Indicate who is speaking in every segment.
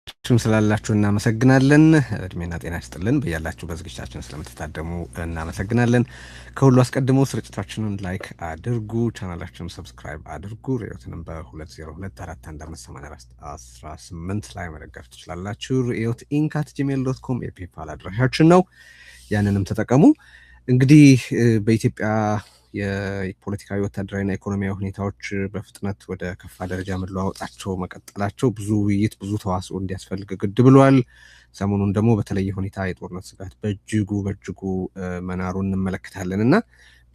Speaker 1: አብራችሁን ስላላችሁ እናመሰግናለን። እድሜና ጤና ይስጥልን። በያላችሁ በዝግጅታችን ስለምትታደሙ እናመሰግናለን። ከሁሉ አስቀድሞ ስርጭታችንን ላይክ አድርጉ፣ ቻናላችንን ሰብስክራይብ አድርጉ። ሪዮትንም በ20244118 ላይ መደገፍ ትችላላችሁ። ሪዮት ኢንክ@gmail.com የፔፓል አድራሻችን ነው። ያንንም ተጠቀሙ። እንግዲህ በኢትዮጵያ የፖለቲካዊ ወታደራዊና ኢኮኖሚያዊ ሁኔታዎች በፍጥነት ወደ ከፋ ደረጃ መለዋወጣቸው መቀጠላቸው ብዙ ውይይት ብዙ ተዋስኦ እንዲያስፈልግ ግድ ብሏል። ሰሞኑን ደግሞ በተለየ ሁኔታ የጦርነት ስጋት በእጅጉ መናሩን እንመለከታለን እና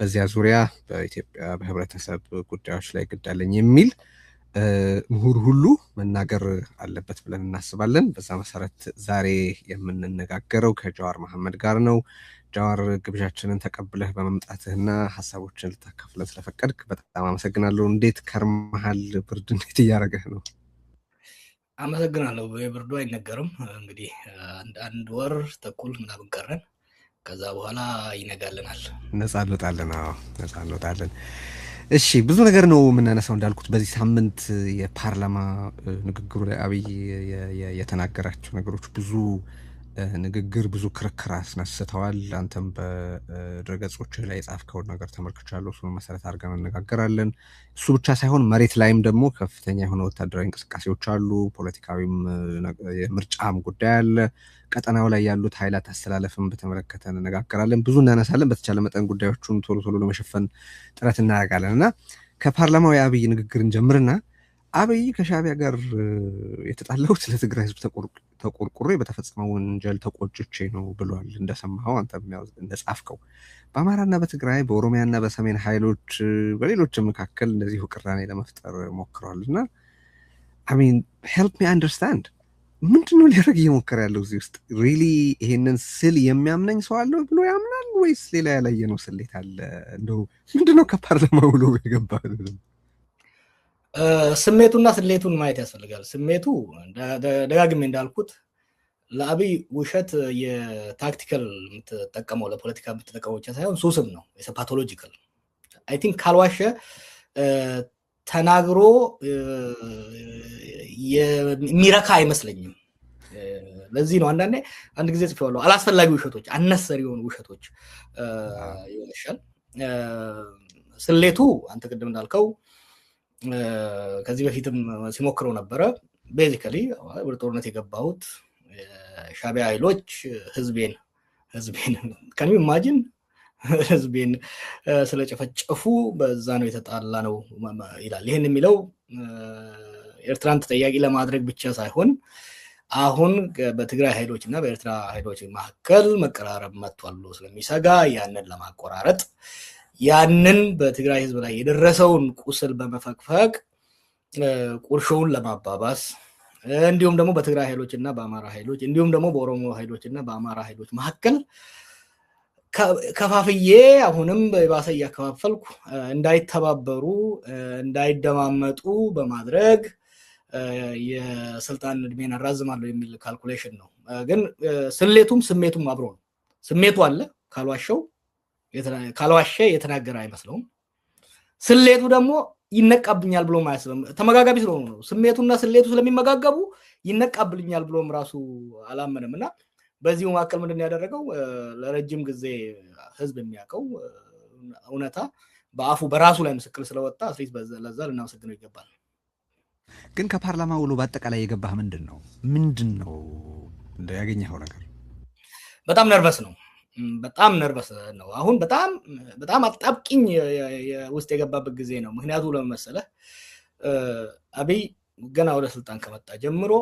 Speaker 1: በዚያ ዙሪያ በኢትዮጵያ በህብረተሰብ ጉዳዮች ላይ ግድ አለኝ የሚል ምሁር ሁሉ መናገር አለበት ብለን እናስባለን። በዛ መሰረት ዛሬ የምንነጋገረው ከጃዋር መሐመድ ጋር ነው። ጃዋር ግብዣችንን ተቀብለህ በመምጣትህና ሐሳቦችን ልታካፍለን ስለፈቀድክ በጣም አመሰግናለሁ። እንዴት ከርመሃል? ብርድ እንዴት እያደረገህ ነው?
Speaker 2: አመሰግናለሁ። የብርዱ አይነገርም። እንግዲህ አንድ ወር ተኩል ምናምን ቀረን። ከዛ በኋላ ይነጋልናል።
Speaker 1: ነፃ እንወጣለን። እሺ፣ ብዙ ነገር ነው የምናነሳው። እንዳልኩት በዚህ ሳምንት የፓርላማ ንግግሩ ላይ አብይ የተናገራቸው ነገሮች ብዙ ንግግር ብዙ ክርክር አስነስተዋል። አንተም በድረገጾች ላይ የጻፍከውን ነገር ተመልክቻለሁ። እሱን መሰረት አድርገን እንነጋገራለን። እሱ ብቻ ሳይሆን መሬት ላይም ደግሞ ከፍተኛ የሆነ ወታደራዊ እንቅስቃሴዎች አሉ። ፖለቲካዊም የምርጫም ጉዳይ አለ። ቀጠናው ላይ ያሉት ኃይላት አስተላለፍም በተመለከተ እንነጋገራለን። ብዙ እናነሳለን። በተቻለ መጠን ጉዳዮቹን ቶሎ ለመሸፈን ጥረት እናደርጋለን እና ከፓርላማው የአብይ ንግግርን ጀምርና አብይ ከሻዕቢያ ጋር የተጣላሁት ለትግራይ ህዝብ ተቆርቁሬ በተፈጸመው ወንጀል ተቆጭቼ ነው ብሏል። እንደሰማኸው አንተ እንደጻፍከው በአማራና በትግራይ በኦሮሚያና በሰሜን ኃይሎች በሌሎች መካከል እንደዚሁ ቅራኔ ለመፍጠር ሞክረዋል እና ሄልፕ ሚ አንደርስታንድ ምንድነው ሊያደርግ እየሞከረ ያለው እዚህ ውስጥ? ሪሊ ይሄንን ስል የሚያምነኝ ሰው አለው ብሎ ያምናል ወይስ ሌላ ያላየነው ስሌት አለ? እንደው ምንድነው ከፓርላማ ብሎ የገባ?
Speaker 2: ስሜቱና ስሌቱን ማየት ያስፈልጋል። ስሜቱ ደጋግሜ እንዳልኩት ለአብይ ውሸት የታክቲካል የምትጠቀመው ለፖለቲካ የምትጠቀመው ብቻ ሳይሆን ሱስም ነው። ፓቶሎጂካል አይ ቲንክ ካልዋሸ ተናግሮ የሚረካ አይመስለኝም። ለዚህ ነው አንድ ጊዜ ጽፌዋለሁ። አላስፈላጊ ውሸቶች፣ አነሰሪ የሆኑ ውሸቶች ይወሻል። ስሌቱ አንተ ቅድም እንዳልከው ከዚህ በፊትም ሲሞክረው ነበረ። ቤዚካሊ ወደ ጦርነት የገባሁት ሻዕቢያ ኃይሎች ህዝቤን ከኔ ኢማጂን ህዝቤን ስለጨፈጨፉ በዛ ነው የተጣላ ነው ይላል። ይሄን የሚለው ኤርትራን ተጠያቂ ለማድረግ ብቻ ሳይሆን አሁን በትግራይ ኃይሎች እና በኤርትራ ኃይሎች መካከል መቀራረብ መጥቷል ብሎ ስለሚሰጋ ያንን ለማቆራረጥ ያንን በትግራይ ህዝብ ላይ የደረሰውን ቁስል በመፈቅፈቅ ቁርሾውን ለማባባስ እንዲሁም ደግሞ በትግራይ ኃይሎች እና በአማራ ኃይሎች እንዲሁም ደግሞ በኦሮሞ ኃይሎች እና በአማራ ኃይሎች መካከል ከፋፍዬ አሁንም በባሰ እያከፋፈልኩ እንዳይተባበሩ እንዳይደማመጡ በማድረግ የስልጣን እድሜን አራዝማለሁ የሚል ካልኩሌሽን ነው። ግን ስሌቱም ስሜቱም አብሮ ነው። ስሜቱ አለ፣ ካልዋሸ የተናገረ አይመስለውም። ስሌቱ ደግሞ ይነቃብኛል ብሎ ማያስበም ተመጋጋቢ ስለሆኑ ነው። ስሜቱና ስሌቱ ስለሚመጋገቡ ይነቃብልኛል ብሎም ራሱ አላመነም እና በዚሁ መካከል ምንድን ያደረገው ለረጅም ጊዜ ህዝብ የሚያውቀው እውነታ በአፉ በራሱ ላይ ምስክር ስለወጣ አትሊስት ለዛ ልናመሰግነው ይገባል።
Speaker 1: ግን ከፓርላማ ውሎ በአጠቃላይ የገባህ ምንድን ነው ያገኘኸው ነገር?
Speaker 2: በጣም ነርቨስ ነው። አሁን በጣም አጣብቂኝ ውስጥ የገባበት ጊዜ ነው። ምክንያቱ ለምን መሰለህ? አብይ ገና ወደ ስልጣን ከመጣ ጀምሮ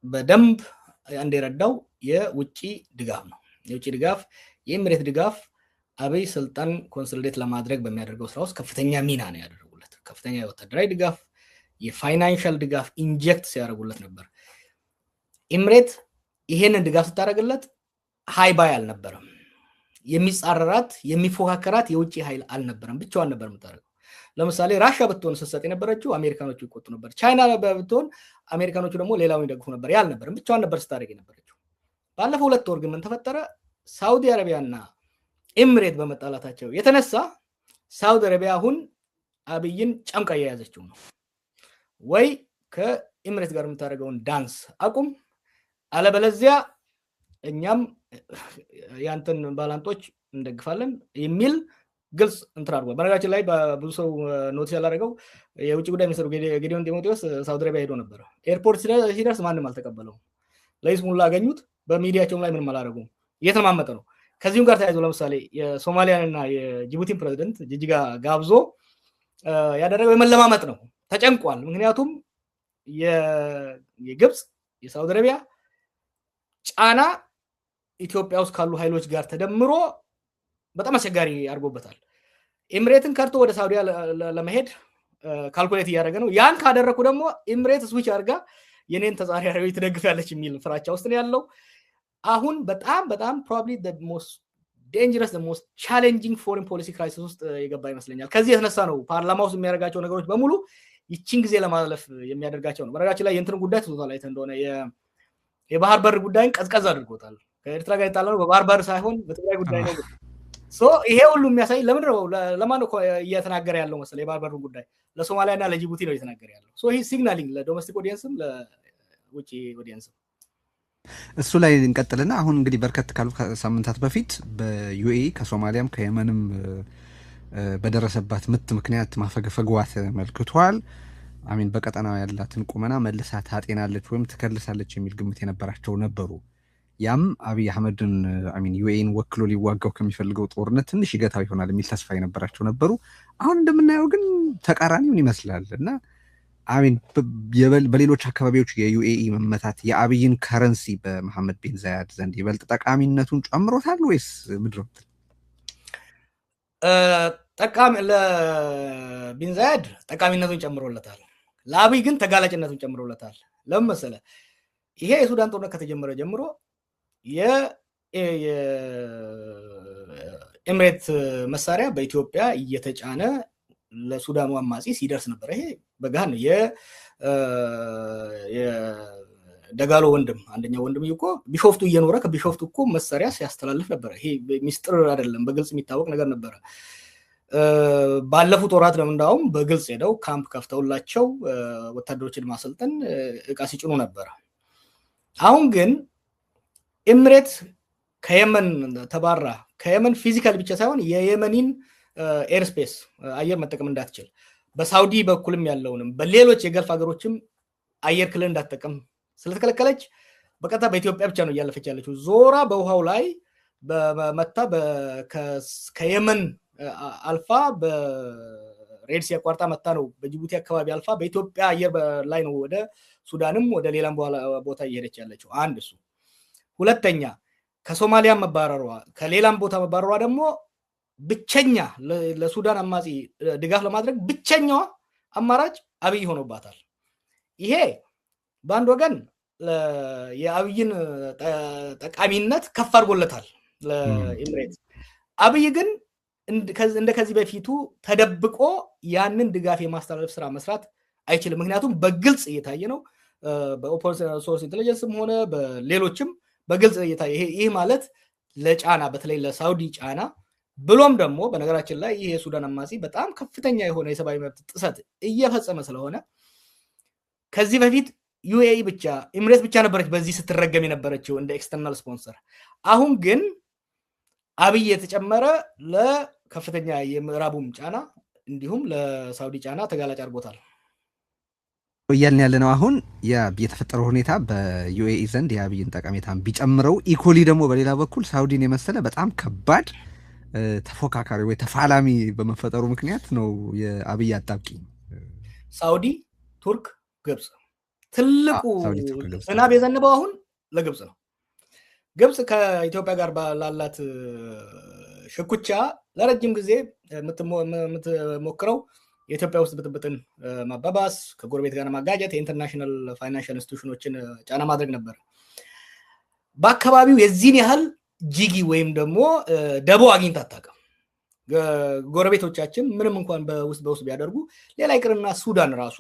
Speaker 2: በደንብ እንደረዳው የውጪ ድጋፍ ነው። የውጪ ድጋፍ፣ የኤምሬት ድጋፍ አብይ ስልጣን ኮንሶሊዴት ለማድረግ በሚያደርገው ስራ ውስጥ ከፍተኛ ሚና ነው ያደረጉለት። ከፍተኛ የወታደራዊ ድጋፍ፣ የፋይናንሻል ድጋፍ ኢንጀክት ሲያደርጉለት ነበር። ኤምሬት ይሄንን ድጋፍ ስታደርግለት ሃይ ባይ አልነበረም። የሚጻረራት የሚፎካከራት የውጪ ኃይል አልነበረም። ብቻዋን ነበር የምታደርገው። ለምሳሌ ራሽያ ብትሆን ስትሰጥ የነበረችው አሜሪካኖቹ ይቆጡ ነበር። ቻይና ብትሆን አሜሪካኖቹ ደግሞ ሌላውን ይደግፉ ነበር። ያልነበረም ብቻዋን ነበር ስታደርግ የነበረችው። ባለፈው 2 ወር ግን ምን ተፈጠረ? ሳውዲ አረቢያና ኤምሬት በመጣላታቸው የተነሳ ሳውዲ አረቢያ አሁን አብይን ጨምቃ የያዘችው ነው። ወይ ኤምሬት ጋር የምታደርገውን ዳንስ አቁም፣ አለበለዚያ እኛም ያንተን ባላንጦች እንደግፋለን የሚል ግልጽ እንትን አድርጓል። በነገራችን ላይ ብዙ ሰው ኖቲስ ያላደረገው የውጭ ጉዳይ ሚኒስትሩ ጌዲዮን ጢሞቴዎስ ሳውዲ አረቢያ ሄዶ ነበር። ኤርፖርት ሲደርስ ማንም አልተቀበለው፣ ለይስሙላ አገኙት። በሚዲያቸውም ላይ ምንም አላደረጉም። እየተማመጠ ነው። ከዚሁም ጋር ተያይዞ ለምሳሌ የሶማሊያንና የጅቡቲን ፕሬዚደንት ጅጅጋ ጋብዞ ያደረገው የመለማመጥ ነው። ተጨንቋል። ምክንያቱም የግብፅ የሳውዲ አረቢያ ጫና ኢትዮጵያ ውስጥ ካሉ ኃይሎች ጋር ተደምሮ በጣም አስቸጋሪ አድርጎበታል። ኤምሬትን ከርቶ ወደ ሳውዲ ለመሄድ ካልኩሌት እያደረገ ነው። ያን ካደረኩ ደግሞ ኤምሬት ስዊች አድርጋ የኔን ተጻራሪ ትደግፋለች የሚል ፍራቻ ውስጥ ነው ያለው። አሁን በጣም በጣም ፕሮባብሊ the most dangerous the most challenging foreign policy crisis ውስጥ የገባ ይመስለኛል። ከዚህ የተነሳ ነው ፓርላማ ውስጥ የሚያደርጋቸው ነገሮች በሙሉ ይቺን ጊዜ ለማለፍ የሚያደርጋቸው ነው። በረጋችን ላይ የእንትን ጉዳይ ትቶታል። አይተ እንደሆነ የባህር በር ጉዳይን ቀዝቀዝ አድርጎታል። ከኤርትራ ጋር የጣላነው በባህር በር ሳይሆን በትግራይ ጉዳይ ነው። ይሄ ሁሉ የሚያሳይ ለምንድን ነው ለማን ነው እየተናገረ ያለው መሰለህ? የባህር በር ጉዳይ ለሶማሊያና ለጅቡቲ ነው እየተናገረ ያለው። ይሄ ሲግናሊንግ ለዶሜስቲክ ኦዲየንስም ለውጭ ኦዲየንስም። እሱ
Speaker 1: ላይ እንቀጥልና አሁን እንግዲህ በርከት ካሉ ሳምንታት በፊት በዩኤኢ ከሶማሊያም ከየመንም በደረሰባት ምት ምክንያት ማፈግፈግዋ ተመልክቷል። አሚን በቀጠናው ያላትን ቁመና መልሳ ታጤናለች ወይም ትከልሳለች የሚል ግምት የነበራቸው ነበሩ። ያም አብይ አህመድን አሚን ዩኤኢን ወክሎ ሊዋጋው ከሚፈልገው ጦርነት ትንሽ ይገታው ይሆናል የሚል ተስፋ የነበራቸው ነበሩ። አሁን እንደምናየው ግን ተቃራኒውን ይመስላል እና አሚን በሌሎች አካባቢዎች የዩኤኢ መመታት የአብይን ከረንሲ በመሐመድ ቢን ዛያድ ዘንድ ይበልጥ ጠቃሚነቱን ጨምሮታል ወይስ ምድር?
Speaker 2: ጠቃሚ ለቢን ዛያድ ጠቃሚነቱን ጨምሮለታል። ለአብይ ግን ተጋላጭነቱን ጨምሮለታል። ለምን መሰለህ? ይሄ የሱዳን ጦርነት ከተጀመረ ጀምሮ የኤምሬት መሳሪያ በኢትዮጵያ እየተጫነ ለሱዳኑ አማጺ ሲደርስ ነበር። ይሄ በጋን የደጋሎ ወንድም አንደኛው ወንድም እኮ ቢሾፍቱ እየኖረ ከቢሾፍቱ እኮ መሳሪያ ሲያስተላልፍ ነበር። ይሄ ሚስጥር አይደለም፣ በግልጽ የሚታወቅ ነገር ነበር። ባለፉት ወራት ነው እንዳውም በግልጽ ሄደው ካምፕ ከፍተውላቸው ወታደሮችን ማሰልጠን እቃ ሲጭኑ ነበር። አሁን ግን ኤምሬት ከየመን ተባራ ከየመን ፊዚካል ብቻ ሳይሆን የየመኒን ኤርስፔስ አየር መጠቀም እንዳትችል በሳውዲ በኩልም ያለውንም በሌሎች የገልፍ ሀገሮችም አየር ክልል እንዳትጠቀም ስለተከለከለች በቀጥታ በኢትዮጵያ ብቻ ነው እያለፈች ያለችው። ዞራ በውሃው ላይ በመታ ከየመን አልፋ በሬድሲ አቋርጣ መታ ነው በጅቡቲ አካባቢ አልፋ በኢትዮጵያ አየር ላይ ነው ወደ ሱዳንም ወደ ሌላም ቦታ እየሄደች ያለችው። አንድ እሱ። ሁለተኛ ከሶማሊያ መባረሯ ከሌላም ቦታ መባረሯ ደግሞ ብቸኛ ለሱዳን አማጺ ድጋፍ ለማድረግ ብቸኛዋ አማራጭ አብይ ሆኖባታል። ይሄ በአንድ ወገን የአብይን ጠቃሚነት ከፍ አድርጎለታል ለኤምሬት። አብይ ግን እንደ ከዚህ በፊቱ ተደብቆ ያንን ድጋፍ የማስተላለፍ ስራ መስራት አይችልም። ምክንያቱም በግልጽ እየታየ ነው። በኦፕን ሶርስ ኢንተለጀንስም ሆነ በሌሎችም በግልጽ እየታየ ይሄ ማለት ለጫና በተለይ ለሳውዲ ጫና ብሎም ደግሞ በነገራችን ላይ ይሄ የሱዳን አማጺ በጣም ከፍተኛ የሆነ የሰብአዊ መብት ጥሰት እየፈጸመ ስለሆነ ከዚህ በፊት ዩኤኢ ብቻ ኤምሬት ብቻ ነበረች በዚህ ስትረገም የነበረችው እንደ ኤክስተርናል ስፖንሰር። አሁን ግን አብይ የተጨመረ ለከፍተኛ የምዕራቡም ጫና እንዲሁም ለሳውዲ ጫና ተጋላጭ አድርጎታል።
Speaker 1: እያልን ያለ ነው። አሁን የተፈጠረው ሁኔታ በዩኤኢ ዘንድ የአብይን ጠቀሜታን ቢጨምረው ኢኮሊ ደግሞ በሌላ በኩል ሳውዲን የመሰለ በጣም ከባድ ተፎካካሪ ወይ ተፋላሚ በመፈጠሩ ምክንያት ነው የአብይ አጣብቂኝ።
Speaker 2: ሳውዲ፣ ቱርክ፣ ግብጽ ትልቁ ዝናብ የዘነበው አሁን ለግብጽ ነው። ግብጽ ከኢትዮጵያ ጋር ላላት ሽኩቻ ለረጅም ጊዜ የምትሞክረው የኢትዮጵያ ውስጥ ብጥብጥን ማባባስ፣ ከጎረቤት ጋር ማጋጨት፣ የኢንተርናሽናል ፋይናንሻል ኢንስቲትዩሽኖችን ጫና ማድረግ ነበር። በአካባቢው የዚህን ያህል ጂጊ ወይም ደግሞ ደቦ አግኝታ አታውቅም። ጎረቤቶቻችን ምንም እንኳን በውስጥ ቢያደርጉ ሌላ ይቅርና ሱዳን ራሱ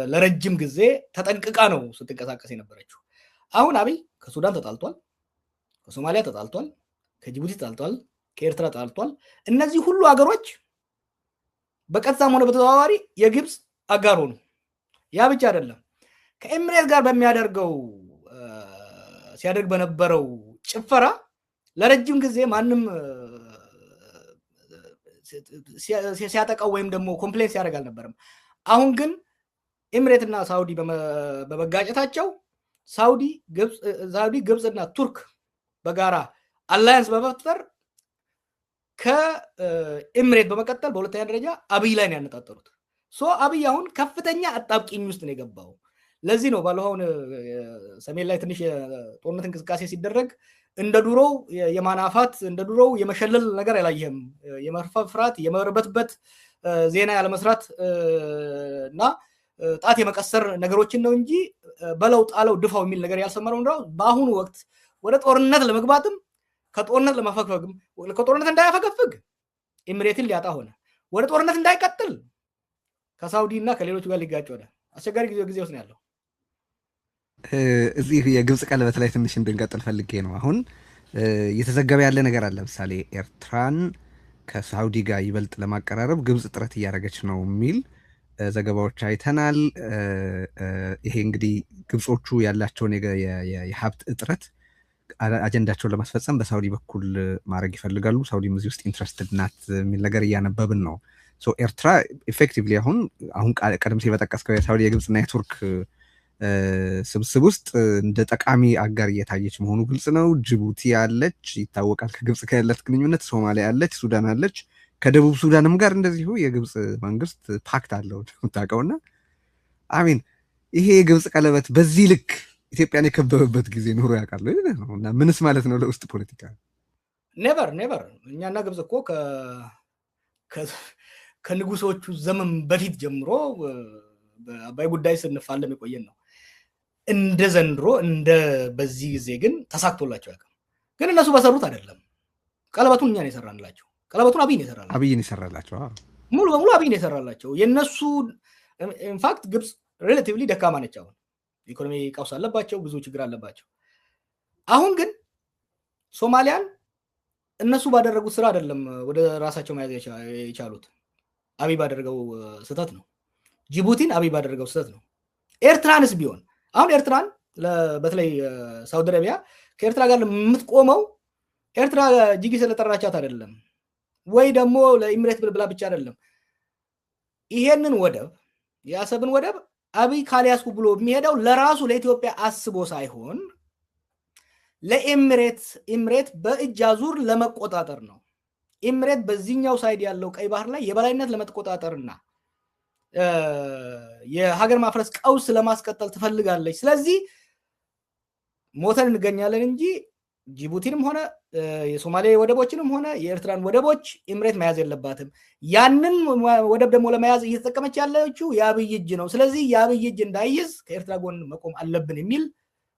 Speaker 2: ለረጅም ጊዜ ተጠንቅቃ ነው ስትንቀሳቀስ የነበረችው። አሁን አብይ ከሱዳን ተጣልቷል፣ ከሶማሊያ ተጣልቷል፣ ከጅቡቲ ተጣልቷል፣ ከኤርትራ ተጣልቷል። እነዚህ ሁሉ ሀገሮች በቀጥታም ሆነ በተዘዋዋሪ የግብጽ አጋር ሆኑ። ያ ብቻ አይደለም። ከኤምሬት ጋር በሚያደርገው ሲያደርግ በነበረው ጭፈራ ለረጅም ጊዜ ማንም ሲያጠቃው ወይም ደግሞ ኮምፕሌንስ ያደርግ አልነበረም። አሁን ግን ኤምሬት እና ሳውዲ በመጋጨታቸው ሳውዲ ግብፅና ቱርክ በጋራ አላያንስ በመፍጠር ከኤምሬት በመቀጠል በሁለተኛ ደረጃ አብይ ላይ ነው ያነጣጠሩት። አብይ አሁን ከፍተኛ አጣብቂኝ ውስጥ ነው የገባው። ለዚህ ነው ባለፈው ሰሜን ላይ ትንሽ የጦርነት እንቅስቃሴ ሲደረግ እንደ ድሮው የማናፋት እንደ ድሮው የመሸለል ነገር አላየህም። የመፍራት የመርበትበት ዜና ያለመስራት እና ጣት የመቀሰር ነገሮችን ነው እንጂ በለው ጣለው ድፋው የሚል ነገር ያልሰመረው ነው። በአሁኑ ወቅት ወደ ጦርነት ለመግባትም ከጦርነት ለማፈግፈግም ከጦርነት እንዳያፈገፍግ ኤምሬትን ሊያጣ ሆነ። ወደ ጦርነት እንዳይቀጥል ከሳውዲ እና ከሌሎች ጋር ሊጋጭ ወደ አስቸጋሪ ጊዜ ውስጥ ነው ያለው።
Speaker 1: እዚህ የግብፅ ቀለበት ላይ ትንሽ እንድንቀጥል ፈልጌ ነው። አሁን እየተዘገበ ያለ ነገር አለ። ለምሳሌ ኤርትራን ከሳውዲ ጋር ይበልጥ ለማቀራረብ ግብፅ ጥረት እያደረገች ነው የሚል ዘገባዎች አይተናል። ይሄ እንግዲህ ግብጾቹ ያላቸውን የሀብት እጥረት አጀንዳቸውን ለማስፈጸም በሳውዲ በኩል ማድረግ ይፈልጋሉ። ሳውዲም እዚህ ውስጥ ኢንትረስትድ ናት የሚል ነገር እያነበብን ነው። ኤርትራ ኤፌክቲቭሊ አሁን ቀደም ሲል በጠቀስከው የሳውዲ የግብፅና የቱርክ ስብስብ ውስጥ እንደ ጠቃሚ አጋር እየታየች መሆኑ ግልጽ ነው። ጅቡቲ አለች፣ ይታወቃል ከግብፅ ጋር ያላት ግንኙነት። ሶማሊያ አለች፣ ሱዳን አለች። ከደቡብ ሱዳንም ጋር እንደዚሁ የግብፅ መንግስት ፓክት አለው ታውቀውና አሚን ይሄ የግብፅ ቀለበት በዚህ ልክ ኢትዮጵያን የከበበበት ጊዜ ኖሮ ያውቃል እና ምንስ ማለት ነው ለውስጥ ፖለቲካ?
Speaker 2: ኔቨር እኛና ግብፅ እኮ ከንጉሶቹ ዘመን በፊት ጀምሮ በአባይ ጉዳይ ስንፋለም የቆየን ነው። እንደ ዘንድሮ እንደ በዚህ ጊዜ ግን ተሳክቶላቸው ያውቃል። ግን እነሱ በሰሩት አይደለም። ቀለበቱን እኛ ነው የሰራንላቸው። ቀለበቱን አብይን የሰራላቸው ሙሉ በሙሉ አብይን የሰራላቸው። የነሱ ኢንፋክት ግብፅ ሪሌቲቭሊ ደካማ ነች። አሁን ኢኮኖሚ ቀውስ አለባቸው፣ ብዙ ችግር አለባቸው። አሁን ግን ሶማሊያን እነሱ ባደረጉት ስራ አይደለም ወደ ራሳቸው መያዝ የቻሉት፣ አብይ ባደረገው ስህተት ነው። ጅቡቲን አብይ ባደረገው ስህተት ነው። ኤርትራንስ ቢሆን አሁን ኤርትራን በተለይ ሳውዲ አረቢያ ከኤርትራ ጋር የምትቆመው ኤርትራ ጅጊ ስለጠራቻት አይደለም፣ ወይ ደግሞ ለኢምሬት ብላ ብቻ አይደለም። ይሄንን ወደብ የአሰብን ወደብ አብይ ካልያዝኩ ብሎ የሚሄደው ለራሱ ለኢትዮጵያ አስቦ ሳይሆን ለኢምሬት በእጅ አዙር ለመቆጣጠር ነው። ኢምሬት በዚህኛው ሳይድ ያለው ቀይ ባህር ላይ የበላይነት ለመቆጣጠርና የሀገር ማፍረስ ቀውስ ለማስቀጠል ትፈልጋለች። ስለዚህ ሞተን እንገኛለን እንጂ ጅቡቲንም ሆነ የሶማሌ ወደቦችንም ሆነ የኤርትራን ወደቦች ኢምሬት መያዝ የለባትም። ያንን ወደብ ደግሞ ለመያዝ እየተጠቀመች ያለችው የአብይ እጅ ነው። ስለዚህ የአብይ እጅ እንዳይዝ ከኤርትራ ጎን መቆም አለብን የሚል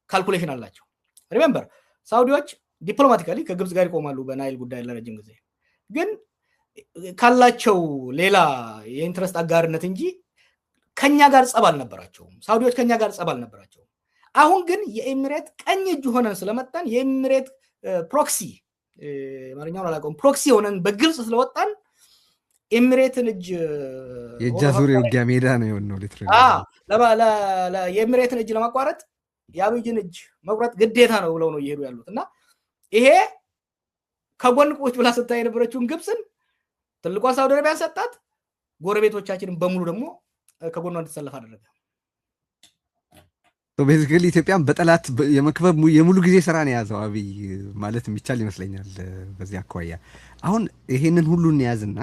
Speaker 2: ካልኩሌሽን አላቸው። ሪሜምበር ሳውዲዎች ዲፕሎማቲካሊ ከግብፅ ጋር ይቆማሉ በናይል ጉዳይ ለረጅም ጊዜ፣ ግን ካላቸው ሌላ የኢንትረስት አጋርነት እንጂ ከኛ ጋር ጸብ አልነበራቸውም። ሳውዲዎች ከኛ ጋር ጸብ አልነበራቸውም። አሁን ግን የኤሚሬት ቀኝ እጅ ሆነን ስለመጣን የኤሚሬት ፕሮክሲ ማንኛውን አላውቀውም ፕሮክሲ ሆነን በግልጽ ስለወጣን ኤሚሬትን እጅ
Speaker 1: የእጅ አዙር የውጊያ ሜዳ ነው የሆነው።
Speaker 2: የኤሚሬትን እጅ ለማቋረጥ የአብይን እጅ መቁረጥ ግዴታ ነው ብለው ነው እየሄዱ ያሉት እና ይሄ ከጎን ቁጭ ብላ ስታይ የነበረችውን ግብፅን ትልቋን ሳውዲ አረቢያን ሰጣት። ጎረቤቶቻችንን በሙሉ ደግሞ ከጎኗ እንድትሰለፍ አደረገ።
Speaker 1: ቤዚካሊ ኢትዮጵያን በጠላት የመክበብ የሙሉ ጊዜ ስራ ነው የያዘው አብይ ማለት የሚቻል ይመስለኛል። በዚህ አኳያ አሁን ይሄንን ሁሉ እንያዝና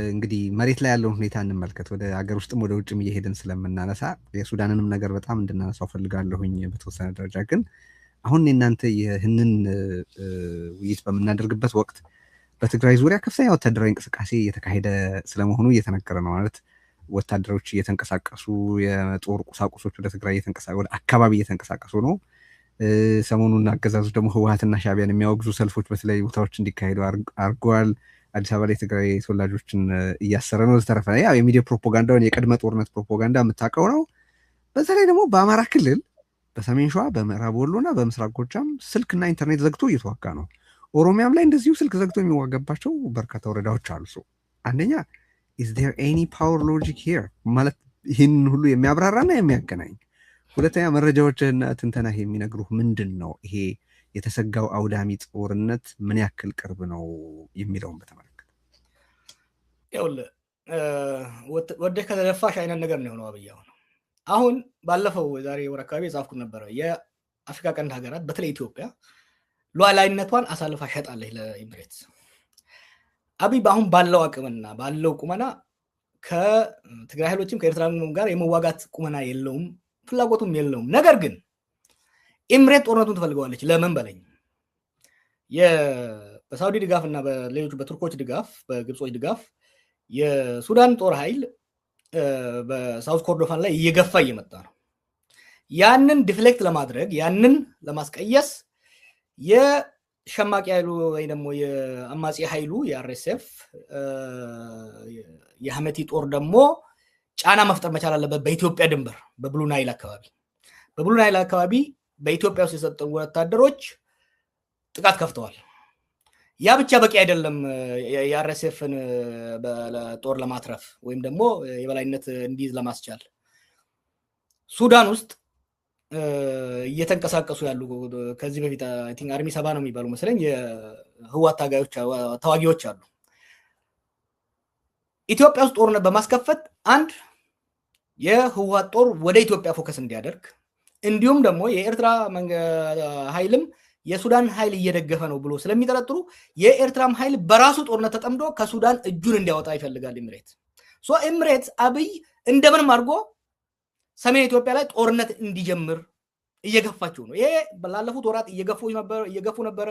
Speaker 1: እንግዲህ መሬት ላይ ያለውን ሁኔታ እንመልከት። ወደ ሀገር ውስጥም ወደ ውጭም እየሄድን ስለምናነሳ የሱዳንንም ነገር በጣም እንድናነሳው ፈልጋለሁኝ በተወሰነ ደረጃ። ግን አሁን እናንተ ይህንን ውይይት በምናደርግበት ወቅት በትግራይ ዙሪያ ከፍተኛ ወታደራዊ እንቅስቃሴ እየተካሄደ ስለመሆኑ እየተነገረ ነው። ማለት ወታደሮች እየተንቀሳቀሱ የጦር ቁሳቁሶች ወደ ትግራይ ወደ አካባቢ እየተንቀሳቀሱ ነው። ሰሞኑን አገዛዙ ደግሞ ህወሓትና ሻዕቢያን የሚያወግዙ ሰልፎች በተለያዩ ቦታዎች እንዲካሄዱ አድርገዋል። አዲስ አበባ ላይ ትግራይ ተወላጆችን እያሰረ ነው። በተረፈ ያው የሚዲያ ፕሮፓጋንዳውን የቅድመ ጦርነት ፕሮፓጋንዳ የምታውቀው ነው። በተለይ ደግሞ በአማራ ክልል በሰሜን ሸዋ፣ በምዕራብ ወሎና በምስራቅ ጎጃም ስልክና ኢንተርኔት ዘግቶ እየተዋጋ ነው። ኦሮሚያም ላይ እንደዚሁ ስልክ ዘግቶ የሚዋጋባቸው በርካታ ወረዳዎች አሉ። አንደኛ is there any power logic here ማለት ይህን ሁሉ የሚያብራራና የሚያገናኝ። ሁለተኛ መረጃዎችና ትንተና የሚነግሩህ ምንድን ነው ይሄ የተሰጋው አውዳሚ ጦርነት ምን ያክል ቅርብ ነው የሚለውን በተመለከተ
Speaker 2: ይኸውልህ ወደ ከተደፋሽ አይነት ነገር ነው የሆነው አብይ አሁን ባለፈው ዛሬ ወር አካባቢ የጻፍኩት ነበረ የአፍሪካ ቀንድ ሀገራት በተለይ ኢትዮጵያ ሉዓላዊነቷን አሳልፋ ሸጣለች ለኤምሬትስ። አብይ በአሁን ባለው አቅምና ባለው ቁመና ከትግራይ ኃይሎችም ከኤርትራ ጋር የመዋጋት ቁመና የለውም፣ ፍላጎቱም የለውም። ነገር ግን ኤምሬት ጦርነቱን ትፈልገዋለች። ለምን በለኝ በሳውዲ ድጋፍ እና በሌሎች በቱርኮች ድጋፍ በግብጾች ድጋፍ የሱዳን ጦር ኃይል በሳውዝ ኮርዶፋን ላይ እየገፋ እየመጣ ነው። ያንን ዲፍሌክት ለማድረግ ያንን ለማስቀየስ የሸማቂ ኃይሉ ወይ ደግሞ የአማጺ ኃይሉ የአርኤስኤፍ የሐመቲ ጦር ደግሞ ጫና መፍጠር መቻል አለበት በኢትዮጵያ ድንበር በብሉ ናይል አካባቢ በኢትዮጵያ ውስጥ የሰጠው ወታደሮች ጥቃት ከፍተዋል። ያ ብቻ በቂ አይደለም የአርኤስኤፍን ጦር ለማትረፍ ወይም ደግሞ የበላይነት እንዲይዝ ለማስቻል ሱዳን ውስጥ እየተንቀሳቀሱ ያሉ ከዚህ በፊት አይ ቲንክ አርሚ 70 ነው የሚባሉ መሰለኝ የህወሓት ተዋጊዎች አሉ። ኢትዮጵያ ውስጥ ጦርነት በማስከፈት አንድ የህወሓት ጦር ወደ ኢትዮጵያ ፎከስ እንዲያደርግ እንዲሁም ደግሞ የኤርትራ ኃይልም የሱዳን ኃይል እየደገፈ ነው ብሎ ስለሚጠረጥሩ የኤርትራም ኃይል በራሱ ጦርነት ተጠምዶ ከሱዳን እጁን እንዲያወጣ ይፈልጋል ኤምሬት። አብይ እንደምንም አድርጎ ሰሜን ኢትዮጵያ ላይ ጦርነት እንዲጀምር እየገፋቸው ነው። ይሄ ባለፉት ወራት እየገፉ ነበር፣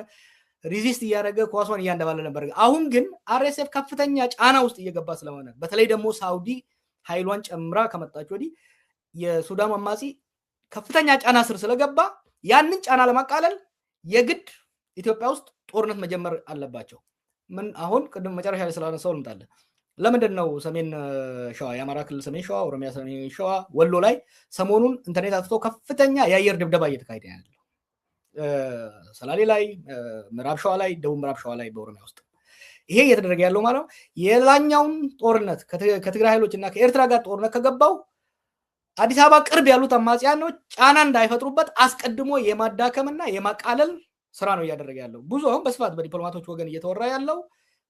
Speaker 2: ሪዚስት እያደረገ ኳሷን እያንደባለ ነበር። አሁን ግን አርኤስኤፍ ከፍተኛ ጫና ውስጥ እየገባ ስለሆነ በተለይ ደግሞ ሳውዲ ኃይሏን ጨምራ ከመጣች ወዲህ የሱዳን አማጺ ከፍተኛ ጫና ስር ስለገባ ያንን ጫና ለማቃለል የግድ ኢትዮጵያ ውስጥ ጦርነት መጀመር አለባቸው። ምን አሁን ቅድም መጨረሻ ላይ ስላነሳው ልምጣለን። ለምንድን ነው ሰሜን ሸዋ የአማራ ክልል ሰሜን ሸዋ፣ ኦሮሚያ ሰሜን ሸዋ፣ ወሎ ላይ ሰሞኑን ኢንተርኔት አጥፍቶ ከፍተኛ የአየር ድብደባ እየተካሄደ ያለው? ሰላሌ ላይ፣ ምዕራብ ሸዋ ላይ፣ ደቡብ ምዕራብ ሸዋ ላይ በኦሮሚያ ውስጥ ይሄ እየተደረገ ያለው ማለት ነው። የላኛውን ጦርነት ከትግራይ ኃይሎች እና ከኤርትራ ጋር ጦርነት ከገባው አዲስ አበባ ቅርብ ያሉት አማጽያኖች ጫና እንዳይፈጥሩበት አስቀድሞ የማዳከምና የማቃለል ስራ ነው እያደረገ ያለው። ብዙ አሁን በስፋት በዲፕሎማቶች ወገን እየተወራ ያለው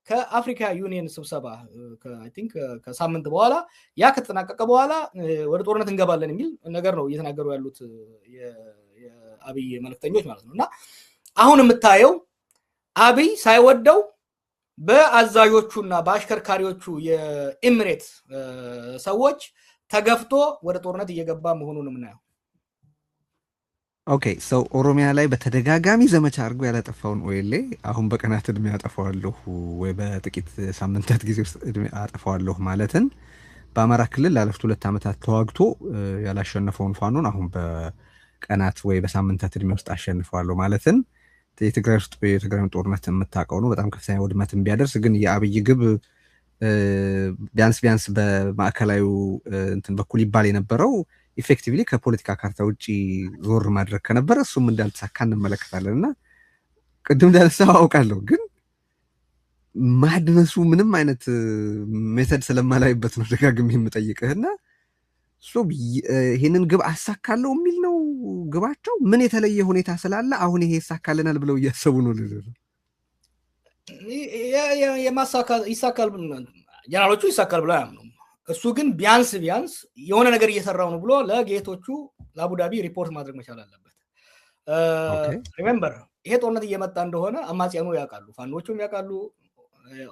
Speaker 2: ከአፍሪካ ዩኒየን ስብሰባ አይ ቲንክ ከሳምንት በኋላ ያ ከተጠናቀቀ በኋላ ወደ ጦርነት እንገባለን የሚል ነገር ነው እየተናገሩ ያሉት የአብይ መልእክተኞች ማለት ነው። እና አሁን የምታየው አብይ ሳይወደው በአዛዦቹና በአሽከርካሪዎቹ የኤምሬት ሰዎች ተገፍቶ ወደ ጦርነት እየገባ መሆኑን የምናየው።
Speaker 1: ኦኬ ሰው ኦሮሚያ ላይ በተደጋጋሚ ዘመቻ አድርጎ ያላጠፋውን ኦኤልኤ አሁን በቀናት እድሜ አጠፋዋለሁ ወይ በጥቂት ሳምንታት ጊዜ ውስጥ እድሜ አጠፋዋለሁ ማለትን በአማራ ክልል ላለፉት 2 ዓመታት ተዋግቶ ያላሸነፈውን ፋኖን አሁን በቀናት ወይ በሳምንታት እድሜ ውስጥ አሸንፈዋለሁ ማለትን የትግራይ ውስጥ የትግራይን ጦርነት የምታውቀው ነው። በጣም ከፍተኛ ውድመትን ቢያደርስ ግን የአብይ ግብ ቢያንስ በማዕከላዊ እንትን በኩል ይባል የነበረው ኢፌክቲቭሊ ከፖለቲካ ካርታ ውጪ ዞር ማድረግ ከነበረ እሱም እንዳልተሳካ እንመለከታለን። እና ቅድም እንዳነሳው አውቃለሁ ግን ማድነሱ ምንም አይነት ሜተድ ስለማላይበት ነው ደጋግሜ የምጠይቅህና ይህንን ግብ አሳካለው የሚል ነው ግባቸው። ምን የተለየ ሁኔታ ስላለ አሁን ይሄ ይሳካልናል ብለው እያሰቡ ነው?
Speaker 2: ይሳካል ጀነራሎቹ ይሳካል ብለው አያምኑም። እሱ ግን ቢያንስ የሆነ ነገር እየሰራው ነው ብሎ ለጌቶቹ ለአቡዳቢ ሪፖርት ማድረግ መቻል አለበት። ሪሜምበር ይሄ ጦርነት እየመጣ እንደሆነ አማጽያኑ ያውቃሉ፣ ፋኖቹም ያውቃሉ፣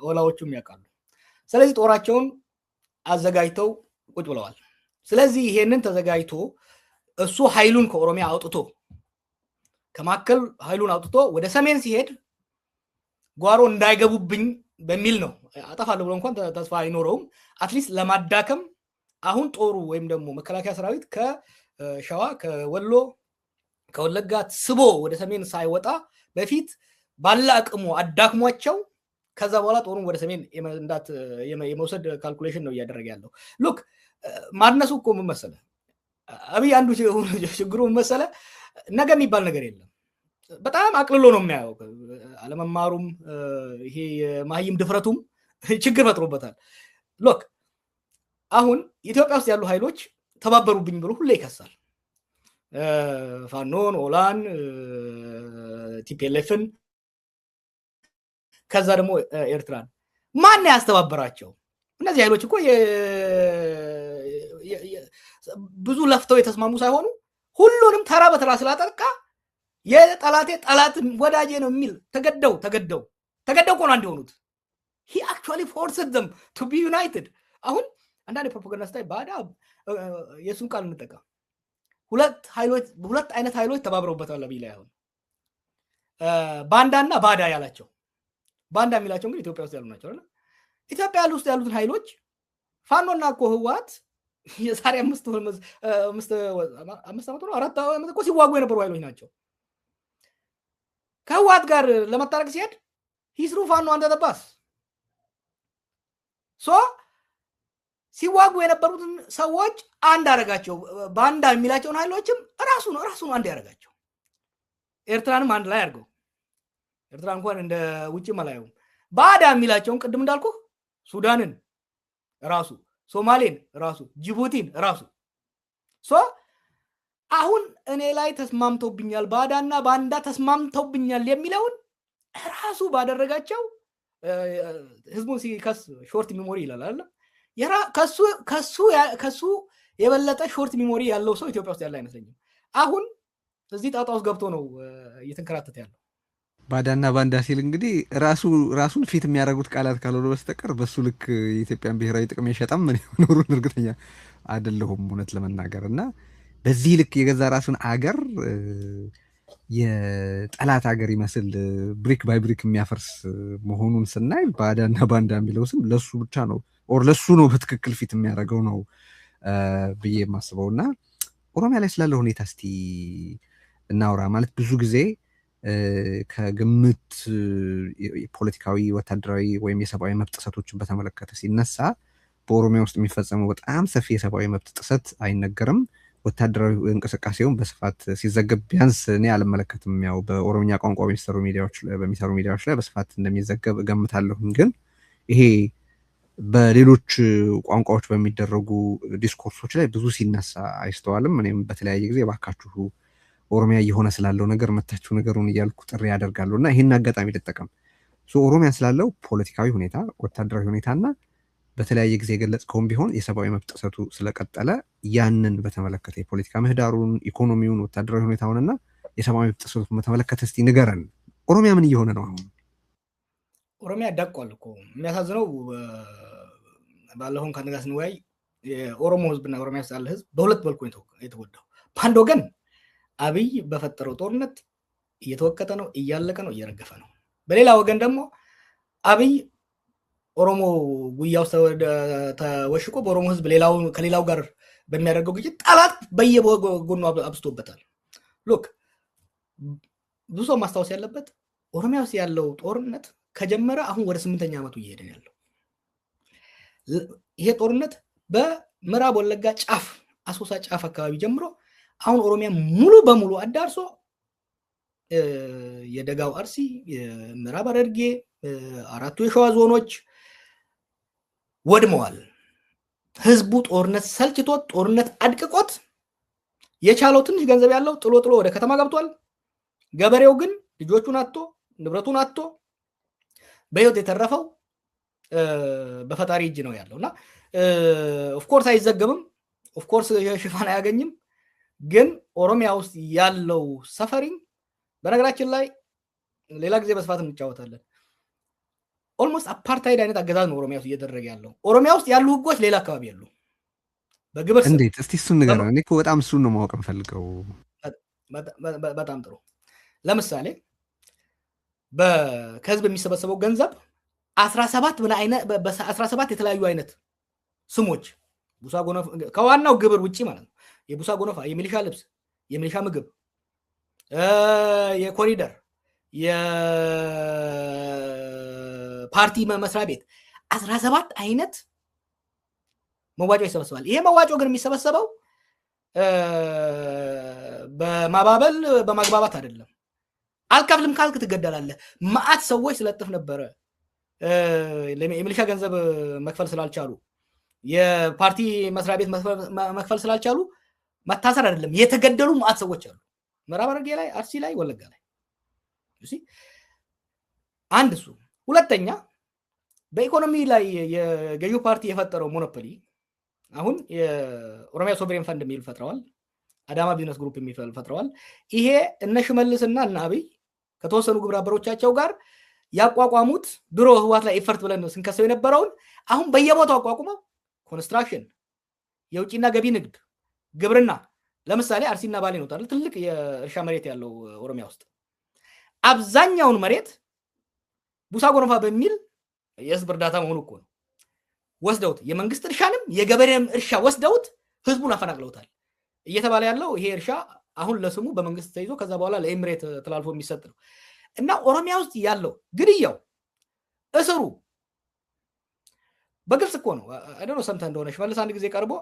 Speaker 2: ኦላዎቹም ያውቃሉ። ስለዚህ ጦራቸውን አዘጋጅተው ቁጭ ብለዋል። ስለዚህ ይሄንን ተዘጋጅቶ እሱ ኃይሉን ከኦሮሚያ አውጥቶ ከማከል ኃይሉን አውጥቶ ወደ ሰሜን ሲሄድ ጓሮ እንዳይገቡብኝ በሚል ነው። አጠፋለሁ ብሎ እንኳን ተስፋ አይኖረውም። አትሊስት ለማዳከም አሁን ጦሩ ወይም ደግሞ መከላከያ ሰራዊት ከሸዋ ከወሎ ከወለጋ ስቦ ወደ ሰሜን ሳይወጣ በፊት ባለ አቅሙ አዳክሟቸው ከዛ በኋላ ጦሩን ወደ ሰሜን የመውሰድ ካልኩሌሽን ነው እያደረገ ያለው። ሉክ ማድነሱ እኮ ምን መሰለህ አብይ አንዱ ችግሩ ምን መሰለህ ነገ የሚባል ነገር የለም። በጣም አቅልሎ ነው የሚያየው። አለመማሩም ይሄ የማህይም ድፍረቱም ችግር ፈጥሮበታል። ሎክ አሁን ኢትዮጵያ ውስጥ ያሉ ኃይሎች ተባበሩብኝ ብሎ ሁሌ ይከሳል። ፋኖን፣ ኦላን፣ ቲፒኤልኤፍን ከዛ ደግሞ ኤርትራን ማን ያስተባበራቸው? እነዚህ ኃይሎች እኮ ብዙ ለፍተው የተስማሙ ሳይሆኑ ሁሉንም ተራ በተራ ስላጠቃ የጠላቴ ጠላት ወዳጄ ነው የሚል ተገደው እኮ ነው አንድ የሆኑት። he actually forced them to be united። አሁን አንዳንድ ፕሮፓጋንዳ ስታይ ባዳ የሱን ቃል እንጠቀም ሁለት አይነት ኃይሎች ተባብረውበታል ለቢላ አሁን ባንዳና ባዳ ያላቸው ባንዳ የሚላቸው እንግዲህ ኢትዮጵያ ውስጥ ያሉ ናቸው አይደል? ኢትዮጵያ ውስጥ ያሉትን ኃይሎች ፋኖና እኮ ህወሓት የዛሬ 5 ዓመት ነው 4 ዓመት እኮ ሲዋጉ የነበሩ ኃይሎች ናቸው። ከህወሓት ጋር ለመታረቅ ሲሄድ ሂስሩ ፋኖ አንተ ተባስ ሲዋጉ የነበሩትን ሰዎች አንድ አረጋቸው። ባንዳ የሚላቸውን ኃይሎችም ራሱ ነው አንድ ያረጋቸው። ኤርትራንም አንድ ላይ አድርገው ኤርትራ እንኳን እንደ ውጪ መላየው ባዳ የሚላቸውን ቅድም እንዳልኩ ሱዳንን ራሱ፣ ሶማሌን ራሱ፣ ጅቡቲን ራሱ አሁን እኔ ላይ ተስማምተውብኛል ባዳና ባንዳ ተስማምተውብኛል የሚለውን ራሱ ባደረጋቸው ህዝቡን ሲከስ ሾርት ሚሞሪ ይላል አይደል? ከሱ የበለጠ ሾርት ሚሞሪ ያለው ሰው ኢትዮጵያ ውስጥ ያለ አይመስለኝም። አሁን እዚህ ጣጣ ውስጥ ገብቶ ነው እየተንከራተተ ያለው።
Speaker 1: ባዳና ባንዳ ሲል እንግዲህ ራሱን ፊት የሚያደርጉት ቃላት ካልሆነ በስተቀር በሱ ልክ የኢትዮጵያን ብሔራዊ ጥቅም የሸጠም ምን ኖሩን እርግጠኛ አይደለሁም እውነት ለመናገር እና በዚህ ልክ የገዛ ራሱን አገር የጠላት ሀገር ይመስል ብሪክ ባይ ብሪክ የሚያፈርስ መሆኑን ስናይ ባዳና ባንዳ የሚለው ስም ለሱ ብቻ ነው ለሱ ነው በትክክል ፊት የሚያደርገው ነው ብዬ የማስበው። እና ኦሮሚያ ላይ ስላለ ሁኔታ እስቲ እናውራ። ማለት ብዙ ጊዜ ከግምት ፖለቲካዊ፣ ወታደራዊ ወይም የሰብአዊ መብት ጥሰቶችን በተመለከተ ሲነሳ በኦሮሚያ ውስጥ የሚፈጸመው በጣም ሰፊ የሰብአዊ መብት ጥሰት አይነገርም። ወታደራዊ እንቅስቃሴውን በስፋት ሲዘገብ ቢያንስ እኔ አልመለከትም። ያው በኦሮምኛ ቋንቋ በሚሰሩ ሚዲያዎች ላይ በስፋት እንደሚዘገብ እገምታለሁ። ግን ይሄ በሌሎች ቋንቋዎች በሚደረጉ ዲስኮርሶች ላይ ብዙ ሲነሳ አይስተዋልም። እኔም በተለያየ ጊዜ ባካችሁ ኦሮሚያ እየሆነ ስላለው ነገር መታችሁ ነገሩን እያልኩ ጥሪ ያደርጋለሁ እና ይህን አጋጣሚ ልጠቀም። ኦሮሚያ ስላለው ፖለቲካዊ ሁኔታ፣ ወታደራዊ ሁኔታና በተለያየ ጊዜ የገለጽከውም ቢሆን የሰብአዊ መብት ጥሰቱ ስለቀጠለ ያንን በተመለከተ የፖለቲካ ምህዳሩን፣ ኢኮኖሚውን፣ ወታደራዊ ሁኔታውንና የሰብአዊ መብት ጥሰቱን በተመለከተ እስቲ ንገረን። ኦሮሚያ ምን እየሆነ ነው አሁን?
Speaker 2: ኦሮሚያ ዳቋል እኮ። የሚያሳዝነው ባለፈውን ከአንድ ጋር ስንወያይ የኦሮሞ ህዝብና ኦሮሚያ ውስጥ ያለ ህዝብ በሁለት መልኩ የተጎዳው። በአንድ ወገን አብይ በፈጠረው ጦርነት እየተወቀጠ ነው፣ እያለቀ ነው፣ እየረገፈ ነው። በሌላ ወገን ደግሞ አብይ ኦሮሞ ጉያ ውስጥ ተወሽቆ በኦሮሞ ህዝብ ከሌላው ጋር በሚያደርገው ግጭት ጠላት በየጎኑ አብስቶበታል። ሉክ ብዙ ሰው ማስታወስ ያለበት ኦሮሚያ ውስጥ ያለው ጦርነት ከጀመረ አሁን ወደ 8ኛ ዓመቱ እየሄደ ያለው። ይሄ ጦርነት በምዕራብ ወለጋ ጫፍ አሶሳ ጫፍ አካባቢ ጀምሮ አሁን ኦሮሚያ ሙሉ በሙሉ አዳርሶ የደጋው አርሲ፣ የምዕራብ ሐረርጌ፣ 4ቱ የሸዋ ዞኖች ወድመዋል። ህዝቡ ጦርነት ሰልችቶት ጦርነት አድቅቆት የቻለው ትንሽ ገንዘብ ያለው ጥሎ ወደ ከተማ ገብቷል። ገበሬው ግን ልጆቹን አጥቶ ንብረቱን አጥቶ በህይወት የተረፈው በፈጣሪ እጅ ነው ያለውና ኦፍኮርስ አይዘገብም፣ ኦፍኮርስ ሽፋን አያገኝም። ግን ኦሮሚያ ውስጥ ያለው ሰፈሪንግ በነገራችን ላይ ሌላ ጊዜ በስፋት እንጫወታለን። ኦልሞስት አፓርታይድ አይነት አገዛዝ ነው ኦሮሚያ ውስጥ እየተደረገ ያለው። ኦሮሚያ ውስጥ ያሉ ህጎች ሌላ አካባቢ ያሉ በግብር
Speaker 1: እንዴት? እስቲ እሱን ንገረን። እኔ እኮ በጣም እሱን ነው ማወቅ የምፈልገው።
Speaker 2: በጣም ጥሩ። ለምሳሌ ከህዝብ የሚሰበሰበው ገንዘብ 17 የተለያዩ አይነት ስሞች ቡሳ ጎነፋ ከዋናው ግብር ውጪ ማለት ነው። የቡሳ ጎነፋ፣ የሚሊሻ ልብስ፣ የሚሊሻ ምግብ፣ የኮሪደር፣ የፓርቲ መስሪያ ቤት 17 አይነት መዋጮ ይሰበሰባል። ይሄ መዋጮ ግን የሚሰበሰበው በማባበል በማግባባት አይደለም። አልከፍልም ካልክ ትገደላለህ። ማአት ሰዎች ስለጥፍ ነበረ የሚሊሻ ገንዘብ መክፈል ስላልቻሉ የፓርቲ መስሪያ ቤት መክፈል ስላልቻሉ መታሰር አይደለም የተገደሉ ማአት ሰዎች አሉ። ምዕራብ ሐረርጌ ላይ፣ አርሲ ላይ፣ ወለጋ ላይ አንድ እሱ። ሁለተኛ በኢኮኖሚ ላይ የገዢው ፓርቲ የፈጠረው ሞኖፖሊ አሁን የኦሮሚያ ሶቨሬን ፈንድ የሚል ፈጥረዋል። አዳማ ቢዝነስ ግሩፕ የሚል ፈጥረዋል። ይሄ እነ ሽመልስና እነ አብይ ከተወሰኑ ግብረ አበሮቻቸው ጋር ያቋቋሙት ድሮ ህዋት ላይ ኤፈርት ብለን ስንከሰው የነበረውን አሁን በየቦታው አቋቁመው ኮንስትራክሽን፣ የውጭና ገቢ ንግድ፣ ግብርና ለምሳሌ አርሲና ባሌ ነው ታዲያ ትልቅ የእርሻ መሬት ያለው ኦሮሚያ ውስጥ አብዛኛውን መሬት ቡሳ ጎንፋ በሚል የህዝብ እርዳታ መሆኑ እኮ ነው ወስደውት የመንግስት እርሻንም የገበሬም እርሻ ወስደውት ህዝቡን አፈናቅለውታል። እየተባለ ያለው ይሄ እርሻ አሁን ለስሙ በመንግስት ተይዞ ከዛ በኋላ ለኤምሬት ተላልፎ የሚሰጥ ነው። እና ኦሮሚያ ውስጥ ያለው ግድያው፣ እስሩ በግልጽ እኮ ነው። አይደው ሰምተህ እንደሆነ ሽመልስ አንድ ጊዜ ቀርቦ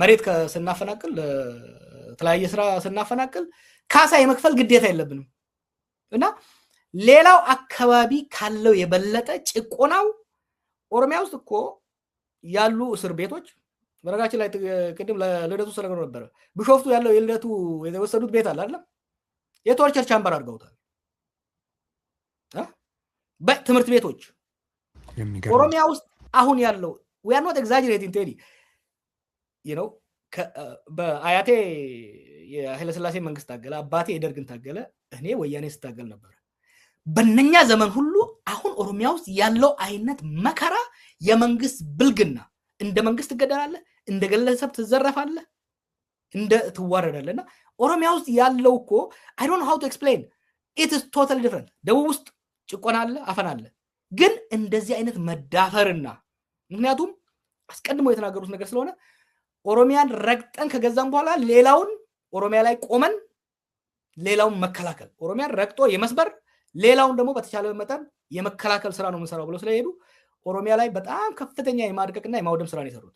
Speaker 2: መሬት ስናፈናቅል ለተለያየ ስራ ስናፈናቅል ካሳ የመክፈል ግዴታ የለብንም እና ሌላው አካባቢ ካለው የበለጠ ጭቆናው ኦሮሚያ ውስጥ እኮ ያሉ እስር ቤቶች በነገራችን ላይ ቅድም ለልደቱ ስለገሩ ነበር። ቢሾፍቱ ያለው የልደቱ የተወሰዱት ቤት አለ አይደል? የቶርቸር ቻምበር አድርገውታል። በትምህርት ቤቶች ኦሮሚያ ውስጥ አሁን ያለው we are not exaggerating ቴዲ በአያቴ የኃይለ ሥላሴ መንግስት ታገለ፣ አባቴ የደርግን ታገለ፣ እኔ ወያኔ ስታገል ነበር። በእነኛ ዘመን ሁሉ አሁን ኦሮሚያ ውስጥ ያለው አይነት መከራ የመንግስት ብልግና፣ እንደ መንግስት ትገደላለህ፣ እንደ ግለሰብ ትዘረፋለህ፣ እንደ ትዋረዳለህና ኦሮሚያ ውስጥ ያለው እኮ I don't know how to explain it is totally different። ደቡብ ውስጥ ጭቆና አለ፣ አፈና አለ፣ ግን እንደዚህ አይነት መዳፈርና ምክንያቱም አስቀድሞ የተናገሩት ነገር ስለሆነ ኦሮሚያን ረግጠን ከገዛም በኋላ ሌላውን ኦሮሚያ ላይ ቆመን ሌላውን መከላከል፣ ኦሮሚያን ረግጦ የመስበር ሌላውን ደግሞ በተቻለ መጠን የመከላከል ስራ ነው የምንሰራው ብለው ስለሄዱ ኦሮሚያ ላይ በጣም ከፍተኛ የማድቀቅና የማውደም ስራ ነው የሰሩት።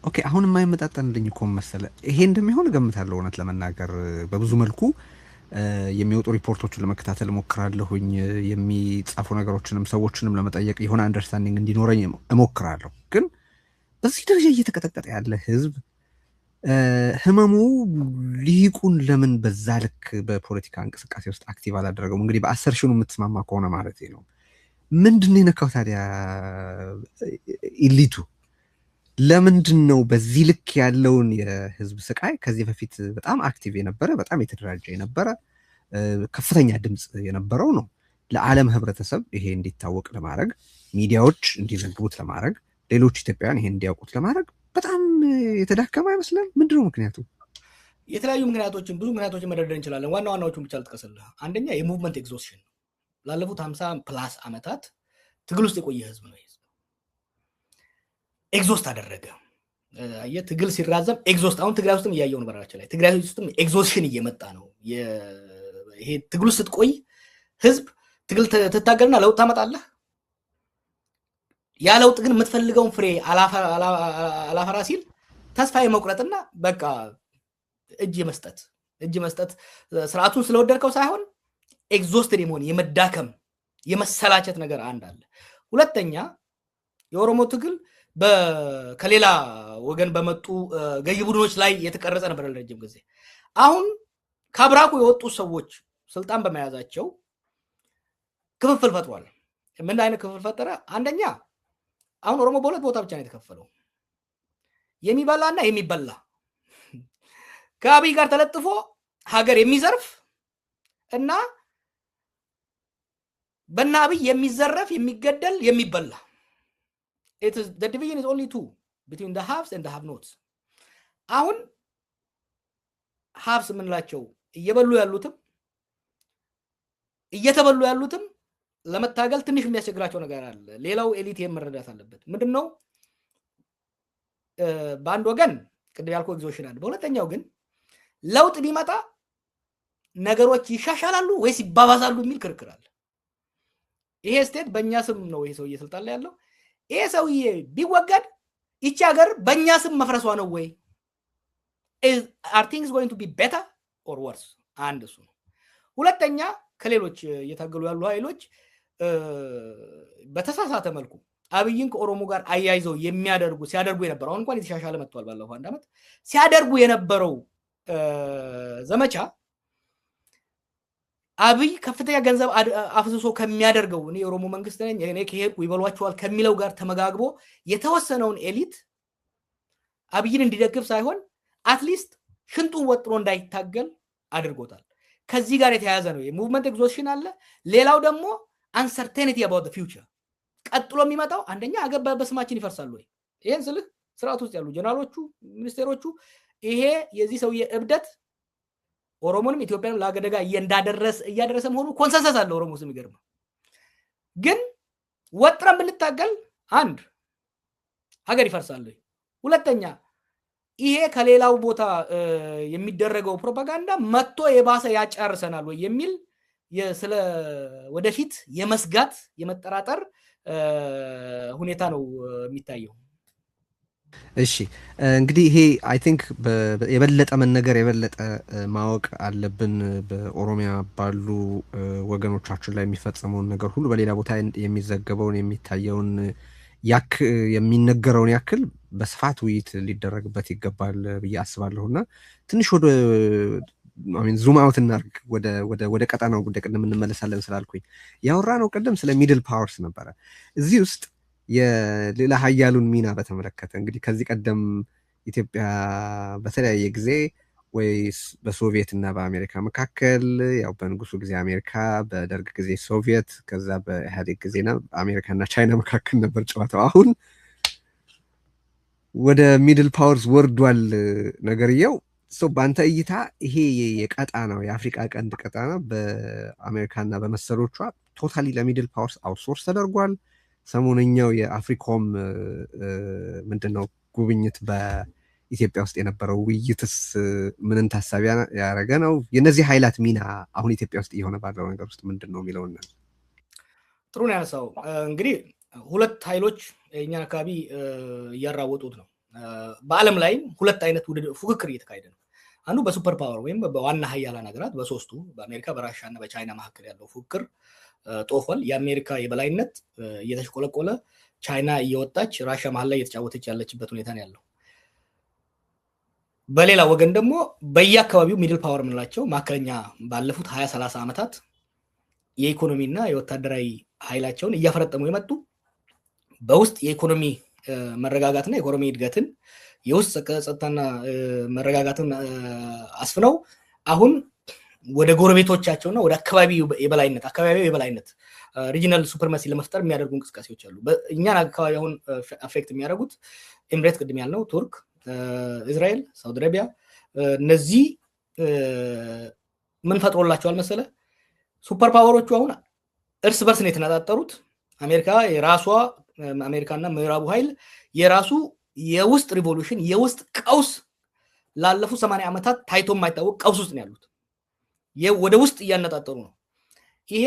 Speaker 1: ኦኬ አሁን የማይመጣጠንልኝ እኮ መሰለ ይሄ እንደሚሆን እገምታለሁ። እውነት ለመናገር በብዙ መልኩ የሚወጡ ሪፖርቶችን ለመከታተል እሞክራለሁኝ። የሚጻፉ ነገሮችንም ሰዎችንም ለመጠየቅ የሆነ አንደርስታንዲንግ እንዲኖረኝ እሞክራለሁ። ግን በዚህ ደረጃ እየተቀጠቀጠ ያለ ህዝብ ህመሙ ሊቁን ለምን በዛ ልክ በፖለቲካ እንቅስቃሴ ውስጥ አክቲቭ አላደረገውም? እንግዲህ በአሰርሽኑ የምትስማማ ከሆነ ማለት ነው። ምንድን ነው የነካው ታዲያ ኢሊቱ? ለምንድን ነው በዚህ ልክ ያለውን የህዝብ ስቃይ ከዚህ በፊት በጣም አክቲቭ የነበረ በጣም የተደራጀ የነበረ ከፍተኛ ድምፅ የነበረው ነው ለዓለም ህብረተሰብ ይሄ እንዲታወቅ ለማድረግ ሚዲያዎች እንዲዘግቡት ለማድረግ ሌሎች ኢትዮጵያውያን ይሄን እንዲያውቁት ለማድረግ በጣም የተዳከመ አይመስልም? ምንድነው ምክንያቱ?
Speaker 2: የተለያዩ ምክንያቶችን ብዙ ምክንያቶችን መደርደር እንችላለን። ዋና ዋናዎቹን ብቻ ልጥቀስልህ። አንደኛ የሙቭመንት ኤግዞስሽን ላለፉት 50 ፕላስ ዓመታት ትግል ውስጥ የቆየ ህዝብ ነው። ኤግዞስት አደረገ። ትግል ሲራዘም ኤግዞስት አሁን ትግራይ ውስጥም እያየው ነው። በራቸው ላይ ትግራይ ውስጥም ኤግዞስሽን እየመጣ ነው። ይሄ ትግል ውስጥ ስትቆይ ህዝብ ትግል ትታገልና ለውጥ ታመጣለህ። ያ ለውጥ ግን የምትፈልገውን ፍሬ አላፈራ ሲል ተስፋ የመቁረጥና በቃ እጅ መስጠት ስርዓቱን ስለወደድከው ሳይሆን ኤግዞስትድ የመሆን የመዳከም የመሰላቸት ነገር አንድ አለ። ሁለተኛ የኦሮሞ ትግል ከሌላ ወገን በመጡ ገዢ ቡድኖች ላይ የተቀረጸ ነበር ለረጅም ጊዜ። አሁን ከአብራኩ የወጡ ሰዎች ስልጣን በመያዛቸው ክፍፍል ፈጥሯል። ምን አይነት ክፍፍል ፈጠረ? አንደኛ አሁን ኦሮሞ በሁለት ቦታ ብቻ ነው የተከፈለው፣ የሚበላና የሚበላ። ከአብይ ጋር ተለጥፎ ሀገር የሚዘርፍ እና በእነ አብይ የሚዘረፍ የሚገደል የሚበላ። the division is only two between the haves and the have-nots። አሁን haves የምንላቸው እየበሉ ያሉትም እየተበሉ ያሉትም ለመታገል ትንሽ የሚያስቸግራቸው ነገር አለ። ሌላው ኤሊት መረዳት አለበት። ምንድነው? በአንድ ወገን ቅድም ያልኩህ ኤግዞሽን አለ። በሁለተኛው ግን ለውጥ ቢመጣ ነገሮች ይሻሻላሉ ወይስ ይባባሳሉ የሚል ክርክር አለ። ይሄ ስቴት በእኛ ስም ነው ይሄ ሰውዬ ስልጣን ላይ ያለው። ይሄ ሰውዬ ቢወገድ ይቺ ሀገር በእኛ ስም መፍረሷ ነው ወይ? are things going to be better or worse? አንድ እሱ ነው። ሁለተኛ ከሌሎች እየታገሉ ያሉ ኃይሎች በተሳሳተ መልኩ አብይን ከኦሮሞ ጋር አያይዘው ሲያደርጉ የነበረው እንኳን የተሻሻለ መጥቷል ባለፈው አንድ ዓመት ሲያደርጉ የነበረው ዘመቻ አብይ ከፍተኛ ገንዘብ አፍስሶ ከሚያደርገው እኔ የኦሮሞ መንግስት ነኝ እኔ ከሄድኩ ይበሏቸዋል ከሚለው ጋር ተመጋግቦ የተወሰነውን ኤሊት አብይን እንዲደግፍ ሳይሆን አትሊስት ሽንጡን ወጥሮ እንዳይታገል አድርጎታል። ከዚህ ጋር የተያያዘ ነው የሙቭመንት ኤግዞሽን አለ። ሌላው ደግሞ አንሰርቴኒቲ አባውት ዘ ፊውቸር ቀጥሎ የሚመጣው አንደኛ አገር በስማችን ይፈርሳል ወይ? ይሄን ስልህ ስርዓት ውስጥ ያሉ ጀነራሎቹ ሚኒስቴሮቹ ይሄ የዚህ ሰውዬ እብደት ኦሮሞንም ኢትዮጵያንም ለአገደጋ እያደረሰ መሆኑ ኮንሰንሰስ አለ ኦሮሞ ውስጥ የሚገርም ግን ወጥረን ብንታገል አንድ ሀገር ይፈርሳል። ሁለተኛ ይሄ ከሌላው ቦታ የሚደረገው ፕሮፓጋንዳ መጥቶ የባሰ ያጫርሰናል ወይ የሚል ስለ ወደፊት የመስጋት የመጠራጠር ሁኔታ ነው የሚታየው።
Speaker 1: እሺ እንግዲህ ይሄ አይ ቲንክ የበለጠ መነገር የበለጠ ማወቅ አለብን። በኦሮሚያ ባሉ ወገኖቻችን ላይ የሚፈጸመውን ነገር ሁሉ በሌላ ቦታ የሚዘገበውን የሚታየውን የሚነገረውን ያክል በስፋት ውይይት ሊደረግበት ይገባል ብዬ አስባለሁና ትንሽ ወደ ዙም አውት እናርግ ወደ ቀጠናው ጉዳይ ቅድም እንመለሳለን ስላልኩኝ ያወራነው ቅድም ስለ ሚድል ፓወርስ ነበረ። እዚህ ውስጥ የሌላ ሀያሉን ሚና በተመለከተ እንግዲህ ከዚህ ቀደም ኢትዮጵያ በተለያየ ጊዜ ወይ በሶቪየት እና በአሜሪካ መካከል ያው በንጉሱ ጊዜ አሜሪካ፣ በደርግ ጊዜ ሶቪየት፣ ከዛ በኢህአዴግ ጊዜና አሜሪካ እና ቻይና መካከል ነበር ጨዋታው። አሁን ወደ ሚድል ፓወርስ ወርዷል ነገርየው። በአንተ እይታ ይሄ የቀጣናው የአፍሪካ ቀንድ ቀጣና በአሜሪካና በመሰሎቿ ቶታሊ ለሚድል ፓወርስ አውትሶርስ ተደርጓል? ሰሞነኛው የአፍሪኮም ምንድነው ጉብኝት በኢትዮጵያ ውስጥ የነበረው ውይይትስ ምንን ታሳቢ ያደረገ ነው? የነዚህ ኃይላት ሚና አሁን ኢትዮጵያ ውስጥ እየሆነ ባለው ነገር ውስጥ ምንድን ነው የሚለውን
Speaker 2: ጥሩ ነው ያነሳው። እንግዲህ ሁለት ኃይሎች የእኛን አካባቢ እያራወጡት ነው። በዓለም ላይ ሁለት አይነት ፉክክር እየተካሄደ ነው። አንዱ በሱፐር ፓወር ወይም በዋና ሀያላን ሀገራት በሶስቱ በአሜሪካ በራሽያ እና በቻይና መካከል ያለው ፉክክር ጦፏል። የአሜሪካ የበላይነት እየተሽቆለቆለ ቻይና እየወጣች ራሽያ መሀል ላይ እየተጫወተች ያለችበት ሁኔታ ነው ያለው። በሌላ ወገን ደግሞ በየአካባቢው ሚድል ፓወር የምንላቸው ማዕከለኛ ባለፉት 20-30 ዓመታት የኢኮኖሚና የወታደራዊ ኃይላቸውን እያፈረጠሙ የመጡ በውስጥ የኢኮኖሚ መረጋጋትና የኢኮኖሚ እድገትን የውስጥ ጸጥታና መረጋጋትን አስፍነው አሁን ወደ ጎረቤቶቻቸውና ወደ አካባቢው የበላይነት ሪጂናል ሱፕሪማሲ ለመፍጠር የሚያደርጉ እንቅስቃሴዎች አሉ። እኛን አካባቢ አሁን አፌክት የሚያደርጉት ኤምሬት ቅድም ያልነው ቱርክ፣ እስራኤል፣ ሳውዲ አረቢያ እነዚህ ምን ፈጥሮላቸዋል መሰለ ሱፐር ፓወሮቹ አሁን እርስ በርስ ነው የተነጣጠሩት። አሜሪካና ምዕራቡ ኃይል የራሱ የውስጥ ሪቮሉሽን የውስጥ ቀውስ ላለፉት 80 ዓመታት ታይቶ የማይታወቅ ቀውስ ውስጥ ነው ያሉት። ወደ ውስጥ እያነጣጠሩ ነው። ይሄ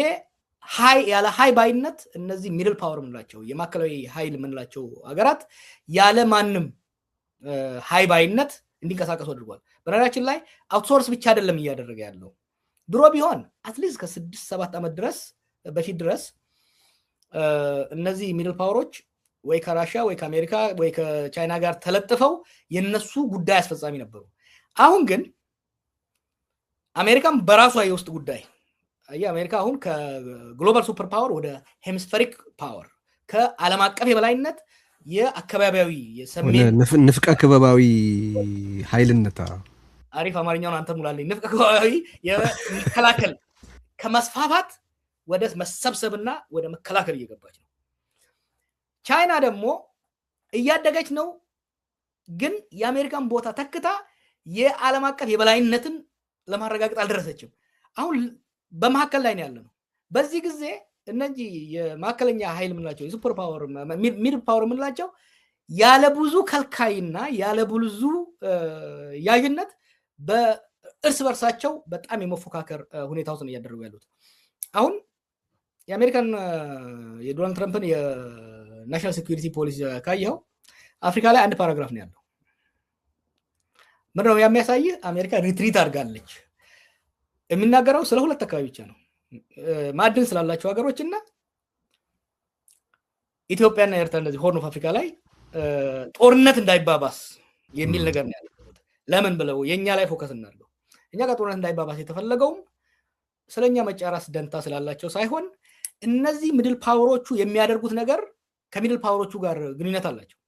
Speaker 2: ያለ ሃይ ባይነት እነዚህ ሚድል ፓወር የምንላቸው የማዕከላዊ ኃይል የምንላቸው ሀገራት ያለ ማንም ሃይ ባይነት እንዲንቀሳቀሱ አድርጓል። በነገራችን ላይ አውትሶርስ ብቻ አይደለም እያደረገ ያለው። ድሮ ቢሆን አትሊስት ከ6-7 ዓመት በፊት ድረስ እነዚህ ሚድል ፓወሮች ወይ ከራሽያ ወይ ከአሜሪካ ወይ ከቻይና ጋር ተለጥፈው የነሱ ጉዳይ አስፈጻሚ ነበሩ። አሁን ግን አሜሪካም በራሷ የውስጥ ጉዳይ አሜሪካ አሁን ከግሎባል ሱፐር ፓወር ወደ ሄmispheric ፓወር ከዓለም አቀፍ የበላይነት የአካባቢያዊ የሰሜን
Speaker 1: ንፍቀ ክበባዊ ኃይልነት
Speaker 2: አሪፍ አማርኛውን አንተ ሙላልኝ። ንፍቀ ክበባዊ የመከላከል ከመስፋፋት ወደ መሰብሰብና ወደ መከላከል እየገባች ነው። ቻይና ደግሞ እያደገች ነው፣ ግን የአሜሪካን ቦታ ተክታ የዓለም አቀፍ የበላይነትን ለማረጋገጥ አልደረሰችም። አሁን በመካከል ላይ ነው ያለነው። በዚህ ጊዜ እነዚህ የማዕከለኛ ኃይል የምንላቸው የሱፐር ፓወር ሚድል ፓወር የምንላቸው ያለ ብዙ ከልካይና ያለ ብዙ ያዥነት በእርስ በርሳቸው በጣም የመፎካከር ሁኔታ ውስጥ ነው እያደረጉ ያሉት። አሁን የአሜሪካን የዶናልድ ትራምፕን የናሽናል ሴኩሪቲ ፖሊሲ ካየኸው አፍሪካ ላይ አንድ ፓራግራፍ ነው ያለው። ምንድነው የሚያሳይህ? አሜሪካ ሪትሪት አድርጋለች። የሚናገረው ስለ ሁለት አካባቢ ብቻ ነው፣ ማዕድን ስላላቸው ሀገሮችና ኢትዮጵያና ኤርትራ እንደዚህ ሆርን ኦፍ አፍሪካ ላይ ጦርነት እንዳይባባስ የሚል ነገር ነው ያለው። ለምን ብለው የኛ ላይ ፎከስ እናድርገው። እኛ ጋር ጦርነት እንዳይባባስ የተፈለገውም ስለኛ መጫራስ ደንታ ስላላቸው ሳይሆን እነዚህ ሚድል ፓወሮቹ የሚያደርጉት ነገር ከሚድል ፓወሮቹ ጋር ግንኙነት አላቸው።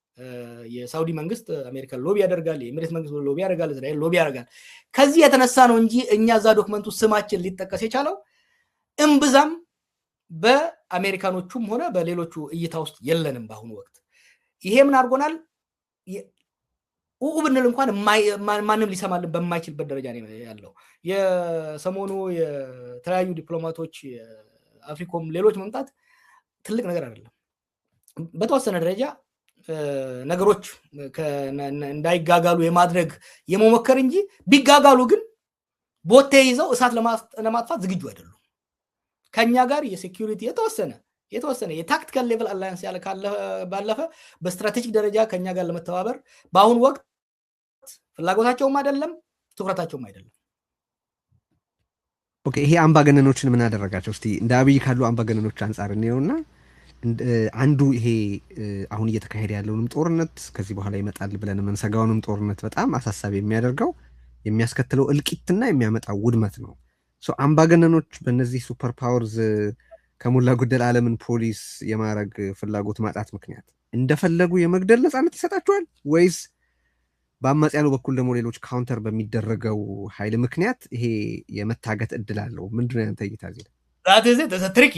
Speaker 2: የሳውዲ መንግስት አሜሪካን ሎቢ ያደርጋል፣ የኤሚሬት መንግስት ሎቢ ያደርጋል፣ እስራኤል ሎቢ ያደርጋል። ከዚህ የተነሳ ነው እንጂ እኛ እዛ ዶክመንቱ ስማችን ሊጠቀስ የቻለው እምብዛም በአሜሪካኖቹም ሆነ በሌሎቹ እይታ ውስጥ የለንም በአሁኑ ወቅት። ይሄ ምን አድርጎናል? ብንል እንኳን ማንም ሊሰማልን በማይችልበት ደረጃ ነው ያለው። የሰሞኑ የተለያዩ ዲፕሎማቶች አፍሪኮም ሌሎች መምጣት ትልቅ ነገር አይደለም። በተወሰነ ደረጃ ነገሮች እንዳይጋጋሉ የማድረግ የመሞከር እንጂ ቢጋጋሉ ግን ቦቴ ይዘው እሳት ለማጥፋት ዝግጁ አይደሉም። ከኛ ጋር የሴኩሪቲ የተወሰነ የታክቲካል ሌቭል አላያንስ ያለ ባለፈ በስትራቴጂክ ደረጃ ከኛ ጋር ለመተባበር በአሁኑ ወቅት ፍላጎታቸውም አይደለም ትኩረታቸውም አይደለም።
Speaker 1: ኦኬ፣ ይሄ አምባገነኖችን ምን አደረጋቸው? እስቲ እንደ አብይ ካሉ አምባገነኖች አንጻር እንየውና አንዱ ይሄ አሁን እየተካሄደ ያለውንም ጦርነት ከዚህ በኋላ ይመጣል ብለን የምንሰጋውንም ጦርነት በጣም አሳሳቢ የሚያደርገው የሚያስከትለው እልቂትና የሚያመጣው ውድመት ነው። አምባገነኖች በእነዚህ ሱፐር ፓወርዝ ከሞላ ጎደል ዓለምን ፖሊስ የማድረግ ፍላጎት ማጣት ምክንያት እንደፈለጉ የመግደል ነፃነት ይሰጣቸዋል ወይስ በአማጽያኑ በኩል ደግሞ ሌሎች ካውንተር በሚደረገው ኃይል ምክንያት ይሄ የመታገት እድል አለው? ምንድነው ያንተ እይታ እዚህ ላይ?
Speaker 2: ትሪኪ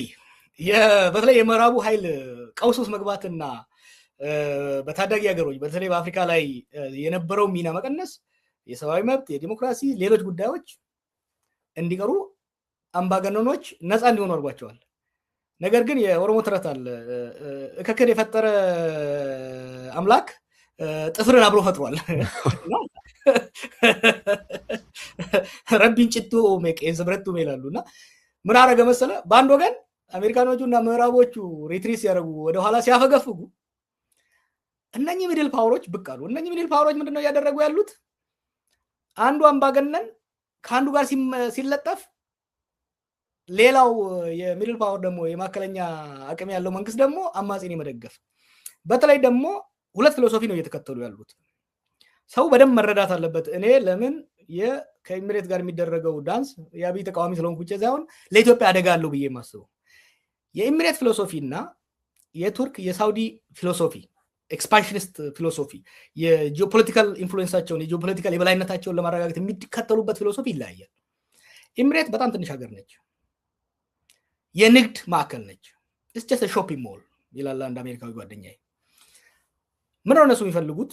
Speaker 2: በተለይ የምዕራቡ ኃይል ቀውስ ውስጥ መግባትና በታዳጊ ሀገሮች በተለይ በአፍሪካ ላይ የነበረው ሚና መቀነስ፣ የሰብአዊ መብት፣ የዲሞክራሲ ሌሎች ጉዳዮች እንዲቀሩ አምባገነኖች ነፃ እንዲሆኑ አድርጓቸዋል። ነገር ግን የኦሮሞ ተረት አለ፣ እከክን የፈጠረ አምላክ ጥፍርን አብሮ ፈጥሯል። ረቢን ጭቱ ሜቄን ስብረቱ ይላሉና ምን አረገ መሰለ? በአንድ ወገን አሜሪካኖቹ እና ምዕራቦቹ ሪትሪት ሲያደርጉ ወደኋላ ሲያፈገፍጉ እነኚህ ሚድል ፓወሮች ብቅ አሉ። እነኚህ ሚድል ፓወሮች ምንድነው እያደረጉ ያሉት? አንዱ አምባገነን ከአንዱ ጋር ሲለጠፍ ሌላው የሚድል ፓወር ደግሞ የማከለኛ አቅም ያለው መንግስት ደግሞ አማጺን የመደገፍ በተለይ ደግሞ ሁለት ፊሎሶፊ ነው እየተከተሉ ያሉት። ሰው በደንብ መረዳት አለበት። እኔ ለምን ከኤሚሬት ጋር የሚደረገው ዳንስ የአብይ ተቃዋሚ ስለሆንኩ ብቻ ሳይሆን ለኢትዮጵያ አደጋ አለው ብዬ የማስበው የኤሚሬት ፊሎሶፊ እና የቱርክ የሳውዲ ፊሎሶፊ ኤክስፓንሽኒስት ፊሎሶፊ የጂኦፖለቲካል ኢንፍሉዌንሳቸውን የጂኦፖለቲካል የበላይነታቸውን ለማረጋገጥ የሚከተሉበት ፊሎሶፊ ይለያያል። ኤሚሬት በጣም ትንሽ ሀገር ነች፣ የንግድ ማዕከል ነች። ኢትስ ጀስት አ ሾፒንግ ሞል ይላል አንድ አሜሪካዊ ጓደኛዬ። ምን ነው እነሱ የሚፈልጉት?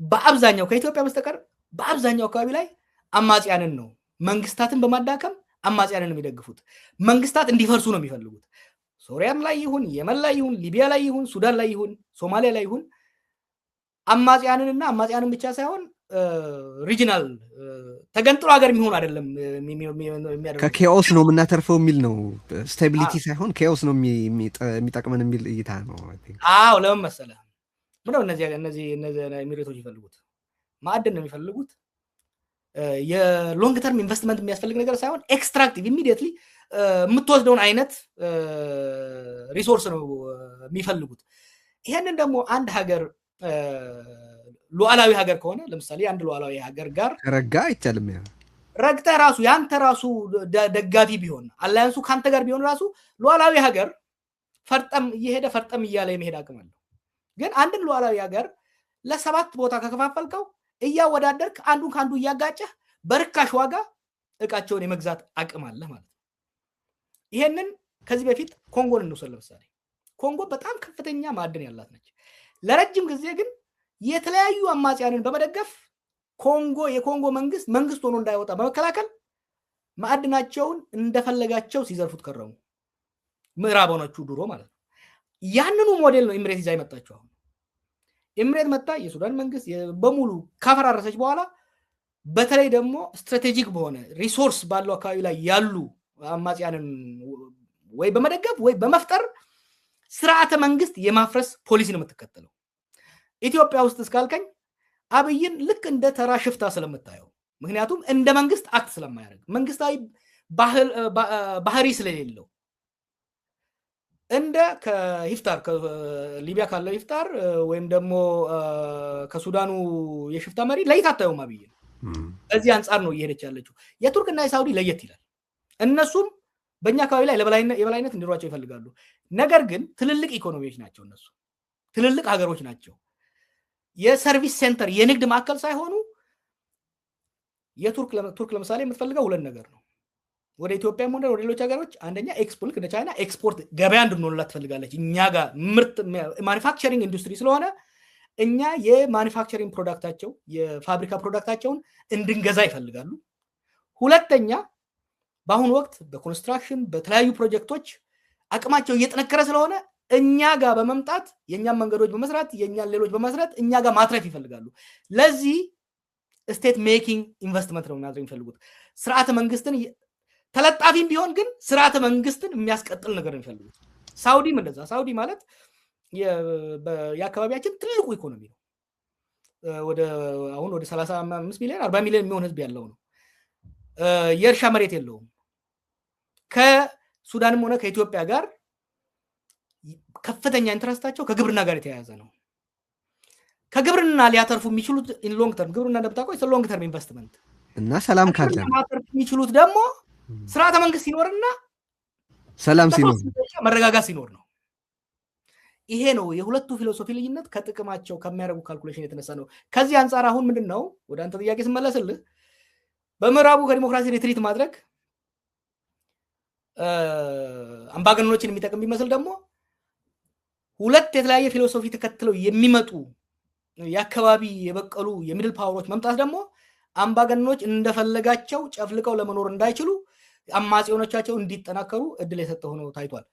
Speaker 2: በአብዛኛው ከኢትዮጵያ በስተቀር በአብዛኛው አካባቢ ላይ አማጽያንን ነው፣ መንግስታትን በማዳከም አማጽያንን የሚደግፉት። መንግስታት እንዲፈርሱ ነው የሚፈልጉት። ሶሪያም ላይ ይሁን፣ የመን ላይ ይሁን፣ ሊቢያ ላይ ይሁን፣ ሱዳን ላይ ይሁን፣ ሶማሊያ ላይ ይሁን አማጽያንንና አማጽያንን ብቻ ሳይሆን ሪጂናል ተገንጥሎ ሀገር የሚሆን አይደለም የሚያደርገው።
Speaker 1: ከኬኦስ ነው የምናተርፈው የሚል ነው። ስታቢሊቲ ሳይሆን ኬኦስ ነው የሚጠቅመን የሚል እይታ ነው።
Speaker 2: አዎ፣ ለምን መሰለህ? ምነው እነዚህ ኤሚሬቶች ይፈልጉት ማዕድን ነው የሚፈልጉት። የሎንግ ተርም ኢንቨስትመንት የሚያስፈልግ ነገር ሳይሆን ኤክስትራክቲቭ ኢሚዲየትሊ የምትወስደውን አይነት ሪሶርስ ነው የሚፈልጉት። ይሄንን ደግሞ አንድ ሀገር ሉዓላዊ ሀገር ከሆነ ለምሳሌ አንድ ሉዓላዊ ሀገር ጋር
Speaker 1: ረጋ አይቻልም።
Speaker 2: ረግጠህ ራሱ ያንተ ራሱ ደጋፊ ቢሆን አላያንሱ ካንተ ጋር ቢሆን ራሱ ሉዓላዊ ሀገር ፈርጠም እየሄደ ፈርጠም እያለ የመሄድ አቅም አለው። ግን አንድን ሉዓላዊ ሀገር ለሰባት ቦታ ከከፋፈልከው እያወዳደርክ አንዱን ከአንዱ እያጋጨህ በርካሽ ዋጋ እቃቸውን የመግዛት አቅም አለ ማለት ነው። ይሄንን ከዚህ በፊት ኮንጎን እንውሰድ ለምሳሌ። ኮንጎ በጣም ከፍተኛ ማዕድን ያላት ነች። ለረጅም ጊዜ ግን የተለያዩ አማጽያንን በመደገፍ የኮንጎ መንግስት ሆኖ እንዳይወጣ በመከላከል ማዕድናቸውን እንደፈለጋቸው ሲዘርፉት ከረሙ። ምዕራባኖቹ ድሮ ማለት ነው። ያንኑ ሞዴል ነው ኤሚሬት ይዛ የመጣችው። አሁን ኤሚሬት መጣ የሱዳን መንግስት በሙሉ ካፈራረሰች በኋላ በተለይ ደግሞ ስትራቴጂክ በሆነ ሪሶርስ ባለው አካባቢ ላይ ያሉ አማጽያንን ወይ በመደገፍ ወይ በመፍጠር ስርዓተ መንግስት የማፍረስ ፖሊሲ ነው የምትከተለው። ኢትዮጵያ ውስጥ እስካልከኝ አብይን ልክ እንደ ተራ ሽፍታ ስለምታየው፣ ምክንያቱም እንደ መንግስት አክት ስለማያደርግ መንግስታዊ ባህሪ ስለሌለው እንደ ከኢፍጣር ከሊቢያ ካለው ኢፍጣር ወይም ደግሞ ከሱዳኑ የሽፍታ መሪ ለይታ አታየውም አብይ። በዚህ አንጻር ነው እየሄደች ያለችው። የቱርክና የሳውዲ ለየት ይላል። እነሱም በእኛ አካባቢ ላይ የበላይነት እንዲሯቸው ይፈልጋሉ። ነገር ግን ትልልቅ ኢኮኖሚዎች ናቸው። እነሱ ትልልቅ ሀገሮች ናቸው። የሰርቪስ ሴንተር የንግድ ማዕከል ሳይሆኑ ቱርክ ለምሳሌ የምትፈልገው ሁለት ነገር ነው። ወደ ኢትዮጵያም ሆነ ወደ ሌሎች ሀገሮች አንደኛ ኤክስፖርት እንደ ቻይና ኤክስፖርት ገበያ እንድንሆንላት ትፈልጋለች። እኛ ጋር ምርት ማኒፋክቸሪንግ ኢንዱስትሪ ስለሆነ እኛ የማኒፋክቸሪንግ ፕሮዳክታቸው የፋብሪካ ፕሮዳክታቸውን እንድንገዛ ይፈልጋሉ። ሁለተኛ በአሁኑ ወቅት በኮንስትራክሽን በተለያዩ ፕሮጀክቶች አቅማቸው እየጠነከረ ስለሆነ እኛ ጋር በመምጣት የእኛን መንገዶች በመስራት የእኛን ሌሎች በመስራት እኛ ጋር ማትረፍ ይፈልጋሉ። ለዚህ ስቴት ሜኪንግ ኢንቨስትመንት ነው ማድረግ የሚፈልጉት። ስርዓተ መንግስትን ተለጣፊም ቢሆን ግን ስርዓተ መንግስትን የሚያስቀጥል ነገር ነው የሚፈልጉት። ሳውዲም እንደዛ። ሳውዲ ማለት የአካባቢያችን ትልቁ ኢኮኖሚ ነው። አሁን ወደ 35 ሚሊዮን 40 ሚሊዮን የሚሆን ህዝብ ያለው ነው። የእርሻ መሬት የለውም። ከሱዳንም ሆነ ከኢትዮጵያ ጋር ከፍተኛ ኢንትረስታቸው ከግብርና ጋር የተያያዘ ነው። ከግብርና ሊያተርፉ የሚችሉት ኢን ሎንግ ተርም ግብርና እንደምታውቀው ሎንግ ተርም ኢንቨስትመንት
Speaker 1: እና ሰላም ካለ
Speaker 2: ማተርፍ የሚችሉት ደግሞ ስርዓተ መንግስት ሲኖርና
Speaker 1: ሰላም ሲኖር
Speaker 2: መረጋጋት ሲኖር ነው። ይሄ ነው የሁለቱ ፊሎሶፊ ልዩነት። ከጥቅማቸው ከሚያደርጉ ካልኩሌሽን የተነሳ ነው። ከዚህ አንጻር አሁን ምንድነው ወደ አንተ ጥያቄ ስመለስልህ በምዕራቡ ከዲሞክራሲ ሪትሪት ማድረግ አምባገነኖችን የሚጠቅም ቢመስል ደግሞ ሁለት የተለያየ ፊሎሶፊ ተከትለው የሚመጡ የአካባቢ የበቀሉ የሚድል ፓወሮች መምጣት ደግሞ አምባገነኖች እንደፈለጋቸው ጨፍልቀው ለመኖር እንዳይችሉ አማጺዎቻቸው እንዲጠናከሩ እድል የሰጠ ሆኖ ታይቷል።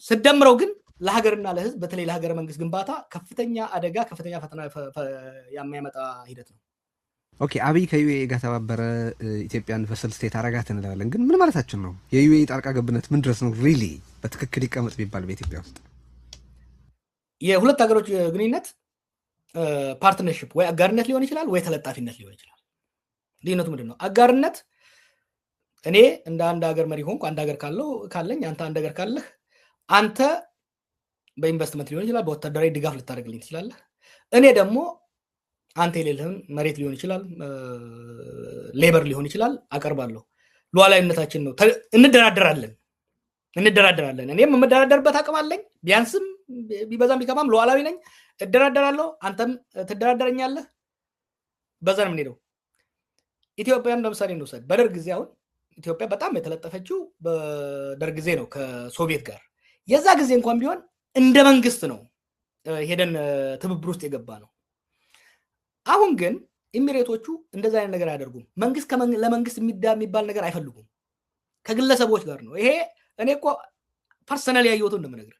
Speaker 2: ስደምረው ግን ለሀገርና ለህዝብ በተለይ ለሀገረ መንግስት ግንባታ ከፍተኛ አደጋ ከፍተኛ ፈተና የሚያመጣ ሂደት ነው።
Speaker 1: ኦኬ አብይ ከዩኤ ጋር ተባበረ ኢትዮጵያን ቨሰል ስቴት አረጋት እንላለን። ግን ምን ማለታችን ነው? የዩኤ ጣልቃ ገብነት ምን ድረስ ነው ሪሊ በትክክል ይቀመጥ ቢባል በኢትዮጵያ ውስጥ
Speaker 2: የሁለት ሀገሮች ግንኙነት ፓርትነርሺፕ ወይ አጋርነት ሊሆን ይችላል ወይ ተለጣፊነት ሊሆን ይችላል። ልዩነቱ ምንድን ነው? አጋርነት እኔ እንደ አንድ ሀገር መሪ ሆንኩ፣ አንድ ሀገር ካለኝ አንተ አንድ ሀገር ካለህ አንተ በኢንቨስትመንት ሊሆን ይችላል በወታደራዊ ድጋፍ ልታደርግልኝ ትችላለህ። እኔ ደግሞ አንተ የሌለህን መሬት ሊሆን ይችላል ሌበር ሊሆን ይችላል አቀርባለሁ። ሉዓላዊነታችን ነው። እንደራደራለን። እኔም የምደራደርበት አቅም አለኝ። ቢያንስም ቢበዛም ቢከማም ሉዓላዊ ነኝ። እደራደራለሁ፣ አንተም ትደራደረኛለህ። በዛ ነው የምንሄደው። ኢትዮጵያን ለምሳሌ እንውሰድ። በደርግ ጊዜ አሁን ኢትዮጵያ በጣም የተለጠፈችው በደርግ ጊዜ ነው ከሶቪየት ጋር። የዛ ጊዜ እንኳን ቢሆን እንደ መንግስት ነው ሄደን ትብብር ውስጥ የገባ ነው። አሁን ግን ኢሚሬቶቹ እንደዛ አይነት ነገር አያደርጉም። መንግስት ለመንግስት የሚባል ነገር አይፈልጉም። ከግለሰቦች ጋር ነው። ይሄ እኔ እኮ ፐርሰናል ያየሁት እንደምነግርህ።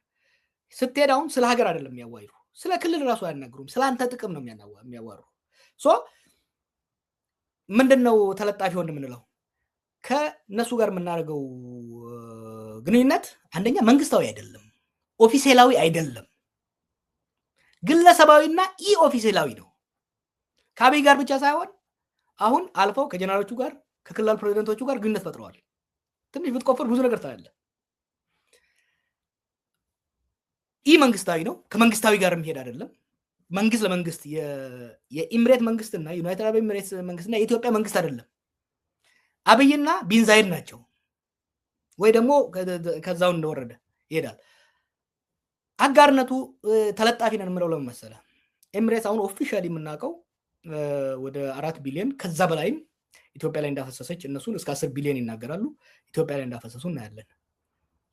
Speaker 2: ስትሄድ አሁን ስለ ሀገር አይደለም የሚያዋይሩ፣ ስለ ክልል ራሱ አያናግሩም። ስለ አንተ ጥቅም ነው የሚያዋሩ። ምንድነው ተለጣፊ እንደምንለው ከነሱ ጋር የምናደርገው ግንኙነት አንደኛ መንግስታዊ አይደለም፣ ኦፊሴላዊ አይደለም፣ ግለሰባዊና ኢ ኦፊሴላዊ ነው። ከአብይ ጋር ብቻ ሳይሆን አሁን አልፈው ከጀነራሎቹ ጋር ከክልል ፕሬዝዳንቶቹ ጋር ግንኙነት ፈጥረዋል። ትንሽ ብትቆፍር ብዙ ነገር ታያለህ። ኢ መንግስታዊ ነው፣ ከመንግስታዊ ጋር የሚሄድ አይደለም። መንግስት ለመንግስት የኢሚሬት መንግስትና ዩናይትድ አረብ ኤሚሬትስ መንግስትና የኢትዮጵያ መንግስት አይደለም። አብይና ቢን ዛይድ ናቸው። ወይ ደግሞ ከዛው እንደወረደ ይሄዳል። አጋርነቱ ተለጣፊ ነን የምለው ለምን መሰለህ? ኤሚሬትስ አሁን ኦፊሻሊ የምናውቀው ወደ 4 ቢሊዮን ከዛ በላይም ኢትዮጵያ ላይ እንዳፈሰሰች እነሱን እስከ 10 ቢሊዮን ይናገራሉ። ኢትዮጵያ ላይ እንዳፈሰሱ እናያለን።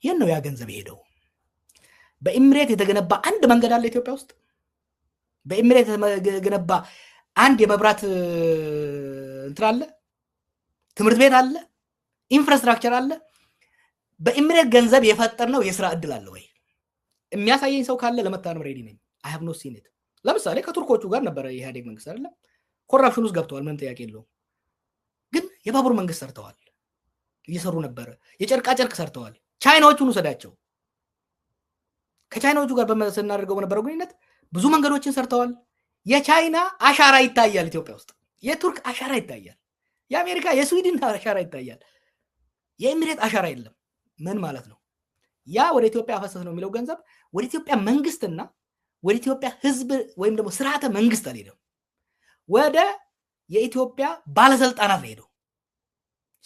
Speaker 2: ይህን ነው ያ ገንዘብ ሄደው። በኤሚሬት የተገነባ አንድ መንገድ አለ ኢትዮጵያ ውስጥ? በኤሚሬት የተገነባ አንድ የመብራት እንትን አለ? ትምህርት ቤት አለ? ኢንፍራስትራክቸር አለ? በኤሚሬት ገንዘብ የፈጠርነው የስራ እድል አለ ወይ? የሚያሳየኝ ሰው ካለ ለመታረም ሬዲ ነኝ። አይ ሃቭ ኖት ሲን ኢት። ለምሳሌ ከቱርኮቹ ጋር ነበረ የኢህአዴግ መንግስት አይደለም? ኮራፕሽን ውስጥ ገብተዋል፣ ምንም ጥያቄ የለውም። ግን የባቡር መንግስት ሰርተዋል፣ እየሰሩ ነበረ። የጨርቃ ጨርቅ ሰርተዋል። ቻይናዎቹን ውሰዳቸው። ከቻይናዎቹ ጋር ስናደርገው በነበረው ግንኙነት ብዙ መንገዶችን ሰርተዋል። የቻይና አሻራ ይታያል ኢትዮጵያ ውስጥ። የቱርክ አሻራ ይታያል። የአሜሪካ የስዊድን አሻራ ይታያል። የኤሚሬት አሻራ የለም። ምን ማለት ነው? ያ ወደ ኢትዮጵያ አፈሰስ ነው የሚለው ገንዘብ ወደ ኢትዮጵያ መንግስትና ወደ ኢትዮጵያ ህዝብ ወይም ደግሞ ስርዓተ መንግስት አልሄደም፣ ወደ የኢትዮጵያ ባለስልጣናት ሄደው።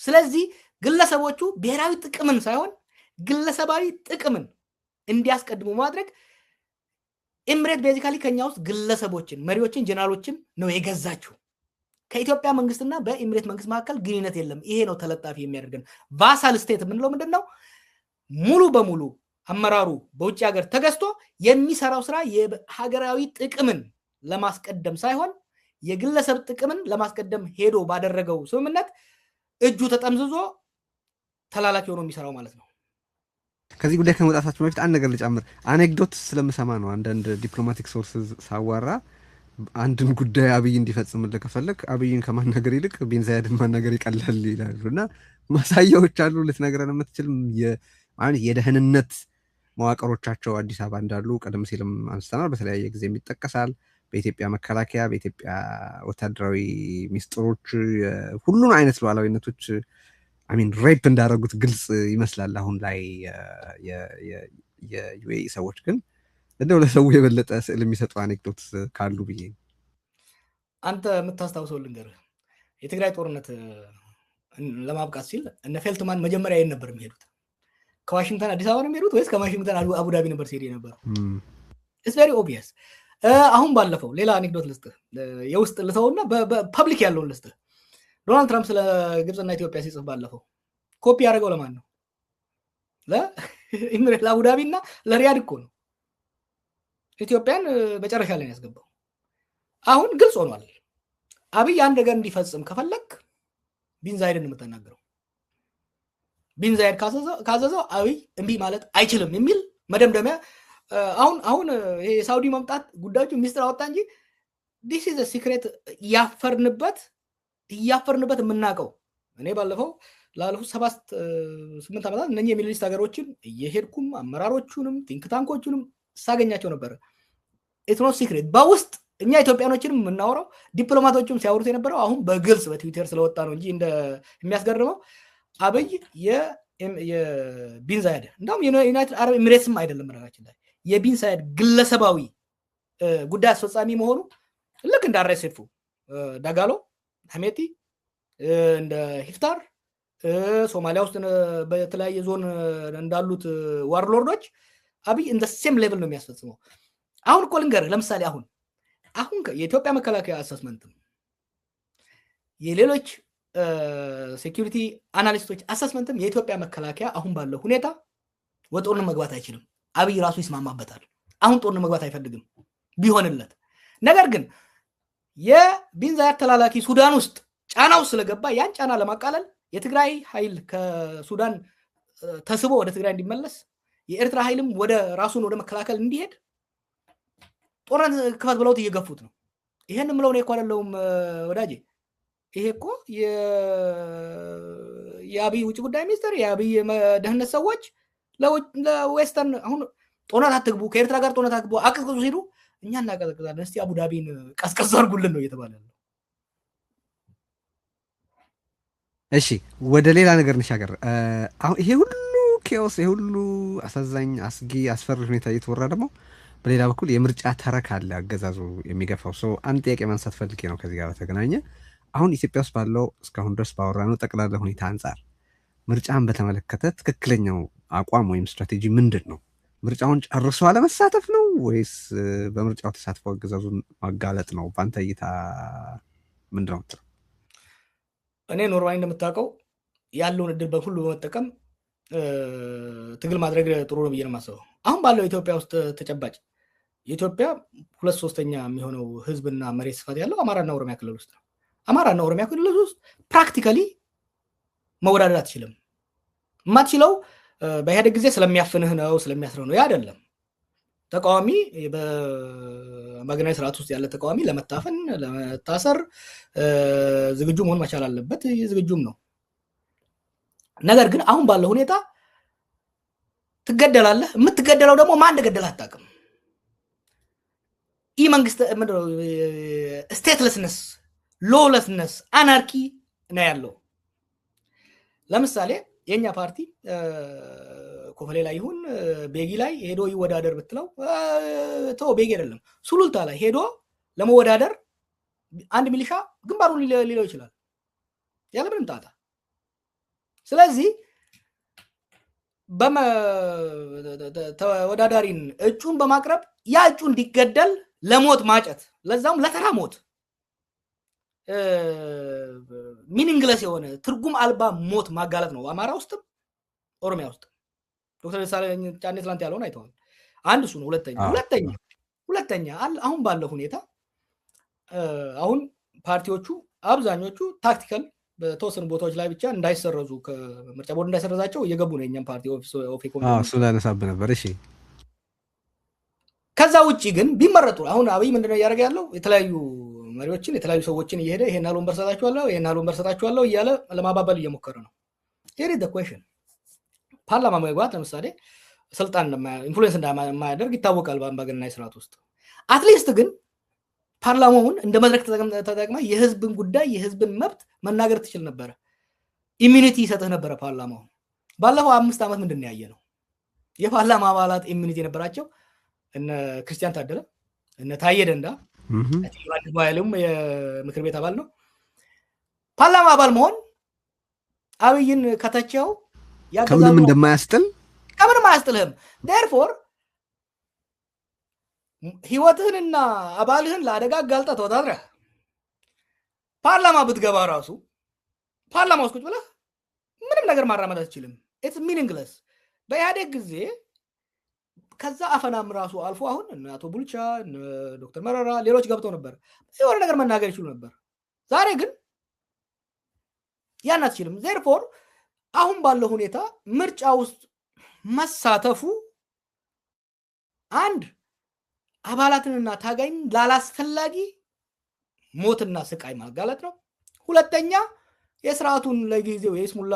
Speaker 2: ስለዚህ ግለሰቦቹ ብሔራዊ ጥቅምን ሳይሆን ግለሰባዊ ጥቅምን እንዲያስቀድሙ ማድረግ ኤምሬት ቤዚካሊ ከኛ ውስጥ ግለሰቦችን፣ መሪዎችን፣ ጀነራሎችን ነው የገዛችው። ከኢትዮጵያ መንግስትና በኤምሬት መንግስት መካከል ግንኙነት የለም። ይሄ ነው ተለጣፊ የሚያደርገን። ቫሳል ስቴት የምንለው ምንድነው? ሙሉ በሙሉ አመራሩ በውጭ ሀገር ተገዝቶ የሚሰራው ስራ የሀገራዊ ጥቅምን ለማስቀደም ሳይሆን የግለሰብ ጥቅምን ለማስቀደም ሄዶ ባደረገው ስምምነት እጁ ተጠምዝዞ ተላላኪ ሆኖ የሚሰራው ማለት ነው።
Speaker 1: ከዚህ ጉዳይ ከመውጣታችን በፊት አንድ ነገር ልጨምር። አኔክዶት ስለምሰማ ነው። አንዳንድ ዲፕሎማቲክ ሶርስስ ሳዋራ አንድን ጉዳይ አብይ እንዲፈጽምልህ ከፈለክ አብይን ከማናገር ይልቅ ቢን ዛይድን ማናገር ይቀላል ይላሉ። እና ማሳያዎች አሉ ልትነግረን የምትችል የደህንነት መዋቅሮቻቸው አዲስ አበባ እንዳሉ ቀደም ሲልም አንስተናል። በተለያየ ጊዜ ይጠቀሳል። በኢትዮጵያ መከላከያ፣ በኢትዮጵያ ወታደራዊ ሚስጥሮች ሁሉን አይነት ሉዓላዊነቶች ሬፕ እንዳደረጉት ግልጽ ይመስላል። አሁን ላይ የዩኤኢ ሰዎች ግን እንደው ለሰው የበለጠ ስዕል የሚሰጡ አኔክዶት ካሉ ብዬ
Speaker 2: አንተ የምታስታውሰው ልንገርህ። የትግራይ ጦርነት ለማብቃት ሲል እነ ፌልትማን መጀመሪያ የት ነበር የሚሄዱት? ከዋሽንግተን አዲስ አበባ ነው የሚሄዱት ወይስ ከዋሽንግተን አቡዳቢ ነበር ሲሄድ የነበረው? ኢትስ ቬሪ ኦብቪየስ። አሁን ባለፈው ሌላ አኔክዶት ልስጥህ፣ የውስጥ ልተውና በፐብሊክ ያለውን ልስጥህ። ዶናልድ ትራምፕ ስለ ግብፅና ኢትዮጵያ ሲጽፍ ባለፈው ኮፒ ያደረገው ለማን ነው? ለአቡዳቢ እና ለሪያድ እኮ ነው። ኢትዮጵያን መጨረሻ ላይ ያስገባው። አሁን ግልጽ ሆኗል። አብይ አንድ ነገር እንዲፈጽም ከፈለክ ቢን ዛይድን የምትናገረው። ቢን ዛይድ ካዘዘው አብይ እምቢ ማለት አይችልም የሚል መደምደሚያ። አሁን የሳውዲ መምጣት ጉዳዮቹ ሚስጥር አወጣ እንጂ ዲስ ኢዝ ሲክሬት እያፈርንበት የምናውቀው። እኔ ባለፈው ላለፉት 7-8 ዓመታት እነኚህ የሚድል ኢስት ሀገሮችን እየሄድኩም አመራሮቹንም ቲንክ ታንኮቹንም ሳገኛቸው ነበር። ኢትስ ኖት ሲክሬት። በውስጥ እኛ ኢትዮጵያኖችንም የምናወራው ዲፕሎማቶችም ሲያወሩት የነበረው አሁን በግልጽ በትዊተር ስለወጣ ነው እንጂ የሚያስገርመው አብይ የቢን ዛይድ እንደውም የዩናይትድ አረብ ኤሚሬትስም አይደለም ነገራችን ላይ የቢን ዛይድ ግለሰባዊ ጉዳይ አስፈጻሚ መሆኑ ልክ እንደ አርኤስኤፍ ዳጋሎ ሐሜቲ እንደ ሂፍታር ሶማሊያ ውስጥ በተለያየ ዞን እንዳሉት ዋርሎርዶች አብይ እንደ ሴም ሌቭል ነው የሚያስፈጽመው። አሁን እኮ ልንገርህ፣ ለምሳሌ አሁን የኢትዮጵያ መከላከያ አሰስመንትም የሌሎች ሴኪሪቲ አናሊስቶች አሰስመንትም የኢትዮጵያ መከላከያ አሁን ባለው ሁኔታ ወደ ጦርነት መግባት አይችልም። አብይ ራሱ ይስማማበታል። አሁን ጦርነት መግባት አይፈልግም ቢሆንለት። ነገር ግን የቢን ዛይድ ተላላኪ ሱዳን ውስጥ ጫና ውስጥ ስለገባ ያን ጫና ለማቃለል የትግራይ ኃይል ከሱዳን ተስቦ ወደ ትግራይ እንዲመለስ የኤርትራ ኃይልም ወደ ራሱን ወደ መከላከል እንዲሄድ ጦርነት ክፈት ብለውት እየገፉት ነው። ይሄን ምለው ነው እኮ አይደለም ወዳጄ። ይሄ እኮ የአብይ ውጭ ጉዳይ ሚኒስትር የአብይ ደህንነት ሰዎች ለዌስተርን አሁን ጦርነት አትግቡ፣ ከኤርትራ ጋር ጦርነት አትግቡ አቅዝቅዙ ሲሉ እኛ እናቀዘቅዛለን፣ እስቲ አቡዳቢን ቀስቀስ አድርጉልን ነው እየተባለ ነው።
Speaker 1: እሺ ወደ ሌላ ነገር እንሻገር። አሁን ይሄ ሁሉ ኬኦስ፣ ይሄ ሁሉ አሳዛኝ፣ አስጊ፣ አስፈሪ ሁኔታ እየተወራ ደግሞ በሌላ በኩል የምርጫ ተረክ አለ አገዛዙ የሚገፋው ሰው። አንድ ጥያቄ ማንሳት ፈልጌ ነው ከዚህ ጋር በተገናኘ አሁን ኢትዮጵያ ውስጥ ባለው እስካሁን ድረስ ባወራነው ጠቅላላ ሁኔታ አንጻር ምርጫን በተመለከተ ትክክለኛው አቋም ወይም ስትራቴጂ ምንድን ነው? ምርጫውን ጨርሶ አለመሳተፍ ነው ወይስ በምርጫው ተሳትፎ አገዛዙን ማጋለጥ ነው? በአንተ እይታ ምንድን ነው?
Speaker 2: እኔ ኖርማሊ እንደምታውቀው ያለውን እድል በሁሉ በመጠቀም ትግል ማድረግ ጥሩ ነው ብዬ ነው የማስበው። አሁን ባለው ኢትዮጵያ ውስጥ ተጨባጭ የኢትዮጵያ 2/3 የሚሆነው ህዝብና መሬት ስፋት ያለው አማራና ኦሮሚያ ክልል ውስጥ ነው። አማራና ኦሮሚያ ክልል ውስጥ ፕራክቲካሊ መወዳደር አትችልም። የማትችለው በኢህአዴግ ጊዜ ስለሚያፍንህ ነው ስለሚያስረው ነው አይደለም። ተቃዋሚ በአምባገነናዊ ስርዓት ውስጥ ያለ ተቃዋሚ ለመታፈን ለመታሰር ዝግጁ መሆን መቻል አለበት። ዝግጁም ነው። ነገር ግን አሁን ባለው ሁኔታ ትገደላለህ። የምትገደለው ደግሞ ማን እንደገደለህ አታውቅም። ይህ መንግስት ስቴትለስነስ፣ ሎለስነስ፣ አናርኪ ነው ያለው። ለምሳሌ የኛ ፓርቲ ኮፈሌ ላይ ይሁን ቤጊ ላይ ሄዶ ይወዳደር ብትለው ተው ቤጊ አይደለም ሱሉልታ ላይ ሄዶ ለመወዳደር አንድ ሚሊሻ ግንባሩን ሊለው ይችላል ያለ ምንም ጣጣ። ስለዚህ ተወዳዳሪን እጩን በማቅረብ ያ እጩ እንዲገደል ለሞት ማጨት ለዛውም ለተራ ሞት ሚኒንግለስ የሆነ ትርጉም አልባ ሞት ማጋለጥ ነው አማራ ውስጥም ኦሮሚያ ውስጥ ዶክተር ደሳለኝ ጫኔ ትላንት ያለውን አይተዋል። አንድ እሱ ነው። ሁለተኛ አሁን ባለው ሁኔታ አሁን ፓርቲዎቹ አብዛኞቹ ታክቲካል በተወሰኑ ቦታዎች ላይ ብቻ እንዳይሰረዙ ከምርጫ ቦርድ እንዳይሰረዛቸው እየገቡ ነው የኛም ፓርቲ ኦፌኮ
Speaker 1: እሱ ላነሳብ ነበር። እሺ
Speaker 2: ከዛ ውጪ ግን ቢመረጡ አሁን አብይ ምንድነው እያደረገ ያለው የተለያዩ መሪዎችን የተለያዩ ሰዎችን እየሄደ ይሄን አሉን በርሰታቸዋለሁ እያለ ለማባበል እየሞከረ ነው። here is the question ፓርላማ መግባት ለምሳሌ ስልጣን ኢንፍሉዌንስ እንደማያደርግ ይታወቃል በአምባገነናዊ ስርዓት ውስጥ። አትሊስት ግን ፓርላማውን እንደ መድረክ ተጠቅማ የህዝብን ጉዳይ የህዝብን መብት መናገር ትችል ነበር። ኢሚኒቲ ይሰጥህ ነበር ፓርላማው። ባለፈው 5 ዓመት ምንድነው ያየነው? የፓርላማ አባላት ኢሚኒቲ የነበራቸው እነ ክርስቲያን ታደለ እነ ታዬ ደንዳ ባይሉም የምክር ቤት አባል ነው። ፓርላማ አባል መሆን አብይን ከተቸው
Speaker 1: ከምንም እንደማያስጥል
Speaker 2: ከምንም አያስጥልህም። therefore ህይወትህንና አባልህን ለአደጋ አጋልጠህ ተወዳድረህ ፓርላማ ብትገባ ራሱ ፓርላማ ውስጥ ቁጭ ብለህ ምንም ነገር ማራመድ አትችልም። it's meaningless። በኢህአዴግ ጊዜ ከዛ አፈናም ራሱ አልፎ አሁን እነ አቶ ቡልቻ እነ ዶክተር መረራ ሌሎች ገብተው ነበር የሆነ ነገር መናገር ይችሉ ነበር። ዛሬ ግን ያን አትችልም። therefore አሁን ባለው ሁኔታ ምርጫ ውስጥ መሳተፉ አንድ አባላትንና ታጋይን ላላስፈላጊ ሞትና ስቃይ ማጋለጥ ነው። ሁለተኛ የስርዓቱን ለጊዜው የስሙላ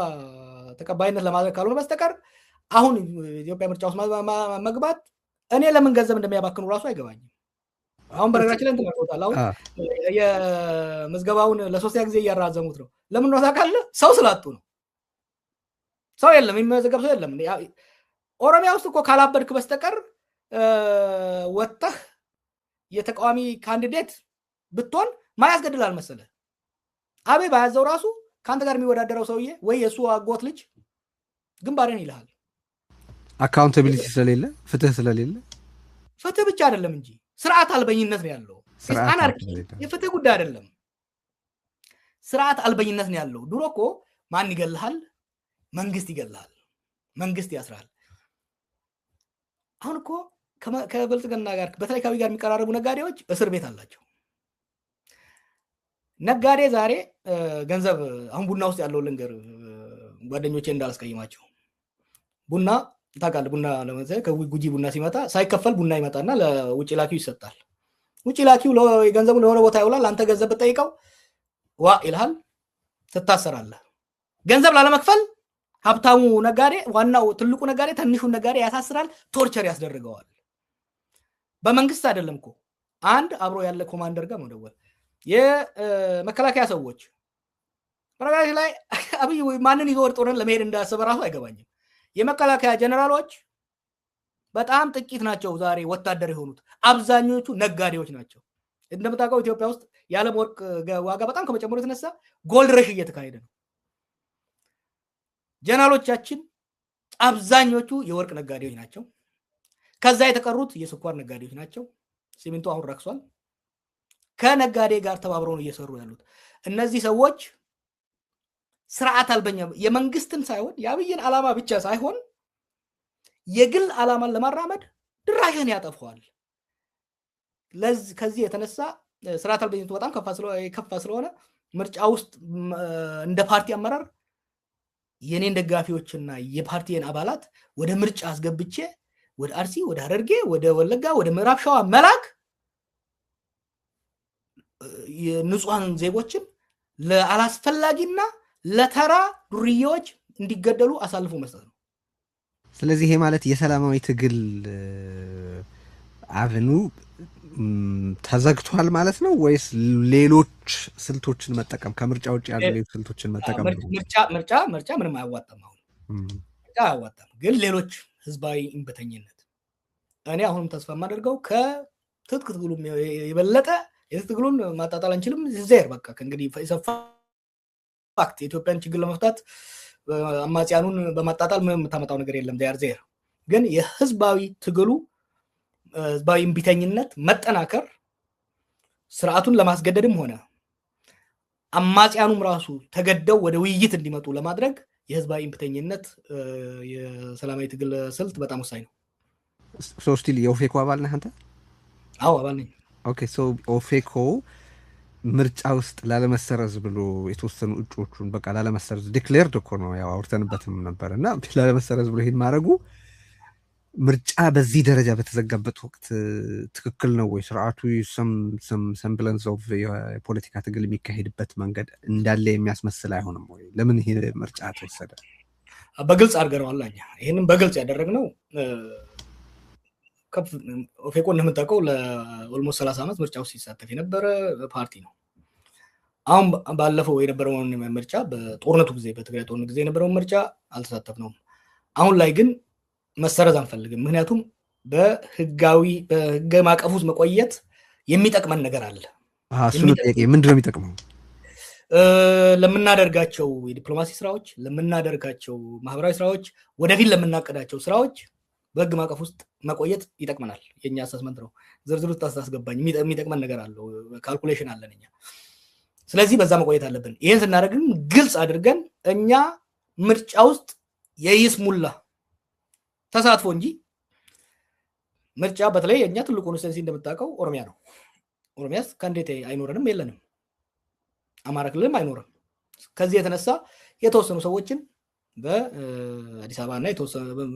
Speaker 2: ተቀባይነት ለማድረግ ካልሆነ በስተቀር አሁን ኢትዮጵያ ምርጫ ውስጥ መግባት እኔ ለምን ገንዘብ እንደሚያባክኑ ራሱ አይገባኝም። አሁን በነገራችን ላይ እንተናቆታል። አሁን የምዝገባውን ለሶስተኛ ጊዜ እያራዘሙት ነው። ለምን ነው ታውቃለህ? ሰው ስላጡ ነው። ሰው የለም፣ የሚመዘገብ ሰው የለም። ኦሮሚያ ውስጥ እኮ ካላበድክ በስተቀር ወጣህ የተቃዋሚ ካንዲዴት ብትሆን ማያስገድላል መሰለህ። አቤ ባያዘው ራሱ ካንተ ጋር የሚወዳደረው ሰውዬ ወይ የሱ አጎት ልጅ ግንባሬን ይልሃል።
Speaker 1: አካውንታቢሊቲ ስለሌለ ፍትህ ስለሌለ
Speaker 2: ፍትህ ብቻ አይደለም እንጂ ስርዓት አልበኝነት ነው ያለው። የፍትህ ጉዳይ አይደለም፣ ስርዓት አልበኝነት ነው ያለው። ድሮ እኮ ማን ይገልሃል? መንግስት ይገልሃል፣ መንግስት ያስራል። አሁን እኮ ከብልጽግና ጋር በተለይ ከአብይ ጋር የሚቀራረቡ ነጋዴዎች እስር ቤት አላቸው። ነጋዴ ዛሬ ገንዘብ አሁን ቡና ውስጥ ያለው ልንገር ጓደኞቼ እንዳላስቀይማቸው ቡና ታውቃለህ፣ ቡና ለምሳሌ ከጉጂ ቡና ሲመጣ ሳይከፈል ቡና ይመጣና ለውጭ ላኪው ይሰጣል። ውጭ ላኪው ገንዘቡን ለሆነ ቦታ ይውላል። አንተ ገንዘብ ብትጠይቀው ዋ ይልሃል፣ ትታሰራለህ። ገንዘብ ላለመክፈል ሀብታሙ ነጋዴ ዋናው ትልቁ ነጋዴ ትንሹን ነጋዴ ያሳስራል፣ ቶርቸር ያስደርገዋል። በመንግስት አይደለም እኮ አንድ አብሮ ያለ ኮማንደር ጋር መደወል የመከላከያ ሰዎች በነገራችን ላይ አብይ ማንን ይዞ ወደ ጦርነት ለመሄድ እንዳሰበ ራሱ አይገባኝም። የመከላከያ ጀነራሎች በጣም ጥቂት ናቸው ዛሬ ወታደር የሆኑት፣ አብዛኞቹ ነጋዴዎች ናቸው። እንደምታውቀው ኢትዮጵያ ውስጥ የዓለም ወርቅ ዋጋ በጣም ከመጨመሩ የተነሳ ጎልድ ረሽ እየተካሄደ ነው። ጀነራሎቻችን አብዛኞቹ የወርቅ ነጋዴዎች ናቸው። ከዛ የተቀሩት የስኳር ነጋዴዎች ናቸው። ሲሚንቶ አሁን ረክሷል። ከነጋዴ ጋር ተባብረው ነው እየሰሩ ያሉት። እነዚህ ሰዎች ስርዓት አልበኛ የመንግስትን ሳይሆን የአብይን ዓላማ ብቻ ሳይሆን የግል ዓላማን ለማራመድ ድራሽን ያጠፋዋል። ከዚህ የተነሳ ስርዓት አልበኝነቱ በጣም ከፋ ስለሆነ ምርጫ ውስጥ እንደ ፓርቲ አመራር የኔን ደጋፊዎችና የፓርቲን አባላት ወደ ምርጫ አስገብቼ ወደ አርሲ፣ ወደ ሐረርጌ፣ ወደ ወለጋ፣ ወደ ምዕራብ ሸዋ መላክ የንጹሃን ዜጎችን ለአላስፈላጊና ለተራ ዱርዬዎች እንዲገደሉ አሳልፎ መስጠት ነው።
Speaker 1: ስለዚህ ይሄ ማለት የሰላማዊ ትግል አብኑ ተዘግቷል ማለት ነው ወይስ ሌሎች ስልቶችን መጠቀም ከምርጫ ውጭ ያሉ ሌሎች ስልቶችን መጠቀም ነው?
Speaker 2: ምርጫ ምንም አያዋጣም። አሁን ምርጫ አያዋጣም፣ ግን ሌሎች ህዝባዊ እምቢተኝነት እኔ አሁንም ተስፋ የማደርገው ከትጥቅ ትግሉ የበለጠ የትጥቅ ትግሉን ማጣጣል አንችልም ዜር በቃ ከእንግዲህ ፋክት የኢትዮጵያን ችግር ለመፍታት አማጽያኑን በማጣጣል ምንም የምታመጣው ነገር የለም ዜር ግን የህዝባዊ ትግሉ ህዝባዊ እምቢተኝነት መጠናከር ስርዓቱን ለማስገደድም ሆነ አማጽያኑም ራሱ ተገደው ወደ ውይይት እንዲመጡ ለማድረግ የህዝባዊ እምቢተኝነት የሰላማዊ ትግል ስልት በጣም ወሳኝ ነው።
Speaker 1: ሶ ስቲል የኦፌኮ አባል ነህ አንተ?
Speaker 2: አዎ አባል ነኝ።
Speaker 1: ኦኬ ሶ ኦፌኮ ምርጫ ውስጥ ላለመሰረዝ ብሎ የተወሰኑ እጩዎቹን በቃ ላለመሰረዝ ዲክሌርድ እኮ ነው ያው አውርተንበትም ነበርና ላለመሰረዝ ብሎ ይሄን ማድረጉ ምርጫ በዚህ ደረጃ በተዘጋበት ወቅት ትክክል ነው ወይ? ስርዓቱ ሰምብለንስ ኦፍ የፖለቲካ ትግል የሚካሄድበት መንገድ እንዳለ የሚያስመስል አይሆንም ወይ? ለምን ይሄ ምርጫ ተወሰደ?
Speaker 2: በግልጽ አድርገነዋል። ይህንን በግልጽ ያደረግነው ኦፌኮ እንደምታውቀው ለኦልሞስት 30 ዓመት ምርጫ ውስጥ ሲሳተፍ የነበረ ፓርቲ ነው። አሁን ባለፈው የነበረውን ምርጫ በጦርነቱ ጊዜ በትግራይ ጦርነት ጊዜ የነበረውን ምርጫ አልተሳተፍነውም። አሁን ላይ ግን መሰረዝ አንፈልግም። ምክንያቱም በህገ ማዕቀፍ ውስጥ መቆየት የሚጠቅመን ነገር አለ።
Speaker 1: እሱ ነው ጥያቄ። ምንድነው የሚጠቅመው?
Speaker 2: ለምናደርጋቸው የዲፕሎማሲ ስራዎች፣ ለምናደርጋቸው ማህበራዊ ስራዎች፣ ወደፊት ለምናቀዳቸው ስራዎች በህግ ማዕቀፍ ውስጥ መቆየት ይጠቅመናል። የኛ አሰስመንት ነው። ዝርዝር ውስጥ አስገባኝ የሚጠቅመን ነገር አለው። ካልኩሌሽን አለን እኛ። ስለዚህ በዛ መቆየት አለብን። ይህን ስናደርግም ግልጽ አድርገን እኛ ምርጫ ውስጥ የይስሙላ ተሳትፎ እንጂ ምርጫ በተለይ የኛ ትልቁ ኮንስቲትንሲ እንደምታውቀው ኦሮሚያ ነው። ኦሮሚያስ ካንዲዴት አይኖረንም የለንም። አማራ ክልልም አይኖርም። ከዚህ የተነሳ የተወሰኑ ሰዎችን በአዲስ አበባ እና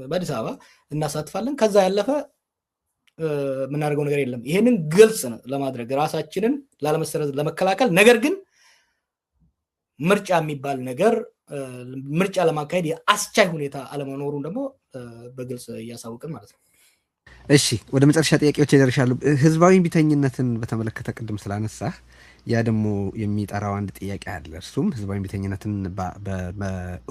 Speaker 2: በአዲስ አበባ እናሳትፋለን። ከዛ ያለፈ የምናደርገው ነገር የለም። ይሄንን ግልጽ ለማድረግ ራሳችንን ላለመሰረዝ ለመከላከል፣ ነገር ግን ምርጫ የሚባል ነገር ምርጫ ለማካሄድ የአስቻይ ሁኔታ አለመኖሩን ደግሞ በግልጽ እያሳወቅን ማለት ነው።
Speaker 1: እሺ ወደ መጨረሻ ጥያቄዎች ይደርሻሉ። ህዝባዊ እምቢተኝነትን በተመለከተ ቅድም ስላነሳህ ያ ደግሞ የሚጠራው አንድ ጥያቄ አለ። እሱም ህዝባዊ እምቢተኝነትን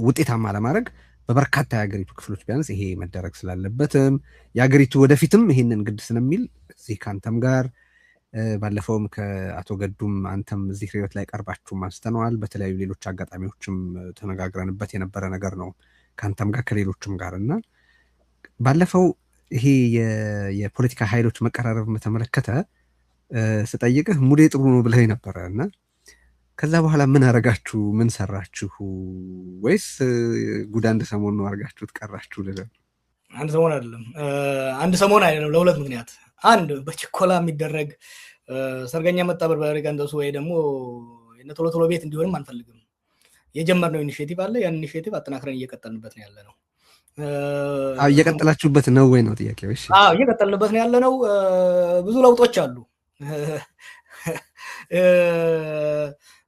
Speaker 1: ውጤታማ ለማድረግ በበርካታ የሀገሪቱ ክፍሎች ቢያንስ ይሄ መደረግ ስላለበትም የሀገሪቱ ወደፊትም ይሄንን ግድ ስለሚል እዚህ ከአንተም ጋር ባለፈውም ከአቶ ገዱም አንተም እዚህ ሪዮት ላይ ቀርባችሁም አንስተነዋል። በተለያዩ ሌሎች አጋጣሚዎችም ተነጋግረንበት የነበረ ነገር ነው ከአንተም ጋር ከሌሎችም ጋር እና ባለፈው ይሄ የፖለቲካ ኃይሎች መቀራረብ በተመለከተ ስጠይቅህ ሙዴ ጥሩ ነው ብለህ ነበረ እና ከዛ በኋላ ምን አረጋችሁ? ምን ሰራችሁ? ወይስ ጉድ አንድ ሰሞን ነው አርጋችሁት ቀራችሁ?
Speaker 2: አንድ ሰሞን አይደለም፣ አንድ ሰሞን አይደለም። ለሁለት ምክንያት፣ አንድ በችኮላ የሚደረግ ሰርገኛ መጣበር በሪጋንደሱ ወይ ደግሞ ቶሎ ቶሎ ቤት እንዲሆንም አንፈልግም። የጀመርነው ኢኒሼቲቭ አለ። ያን ኢኒሼቲቭ አጠናክረን እየቀጠልንበት ነው ያለ ነው።
Speaker 1: እየቀጠላችሁበት ነው ወይ ነው ጥያቄው? እሺ
Speaker 2: እየቀጠልንበት ነው ያለ ነው። ብዙ ለውጦች አሉ።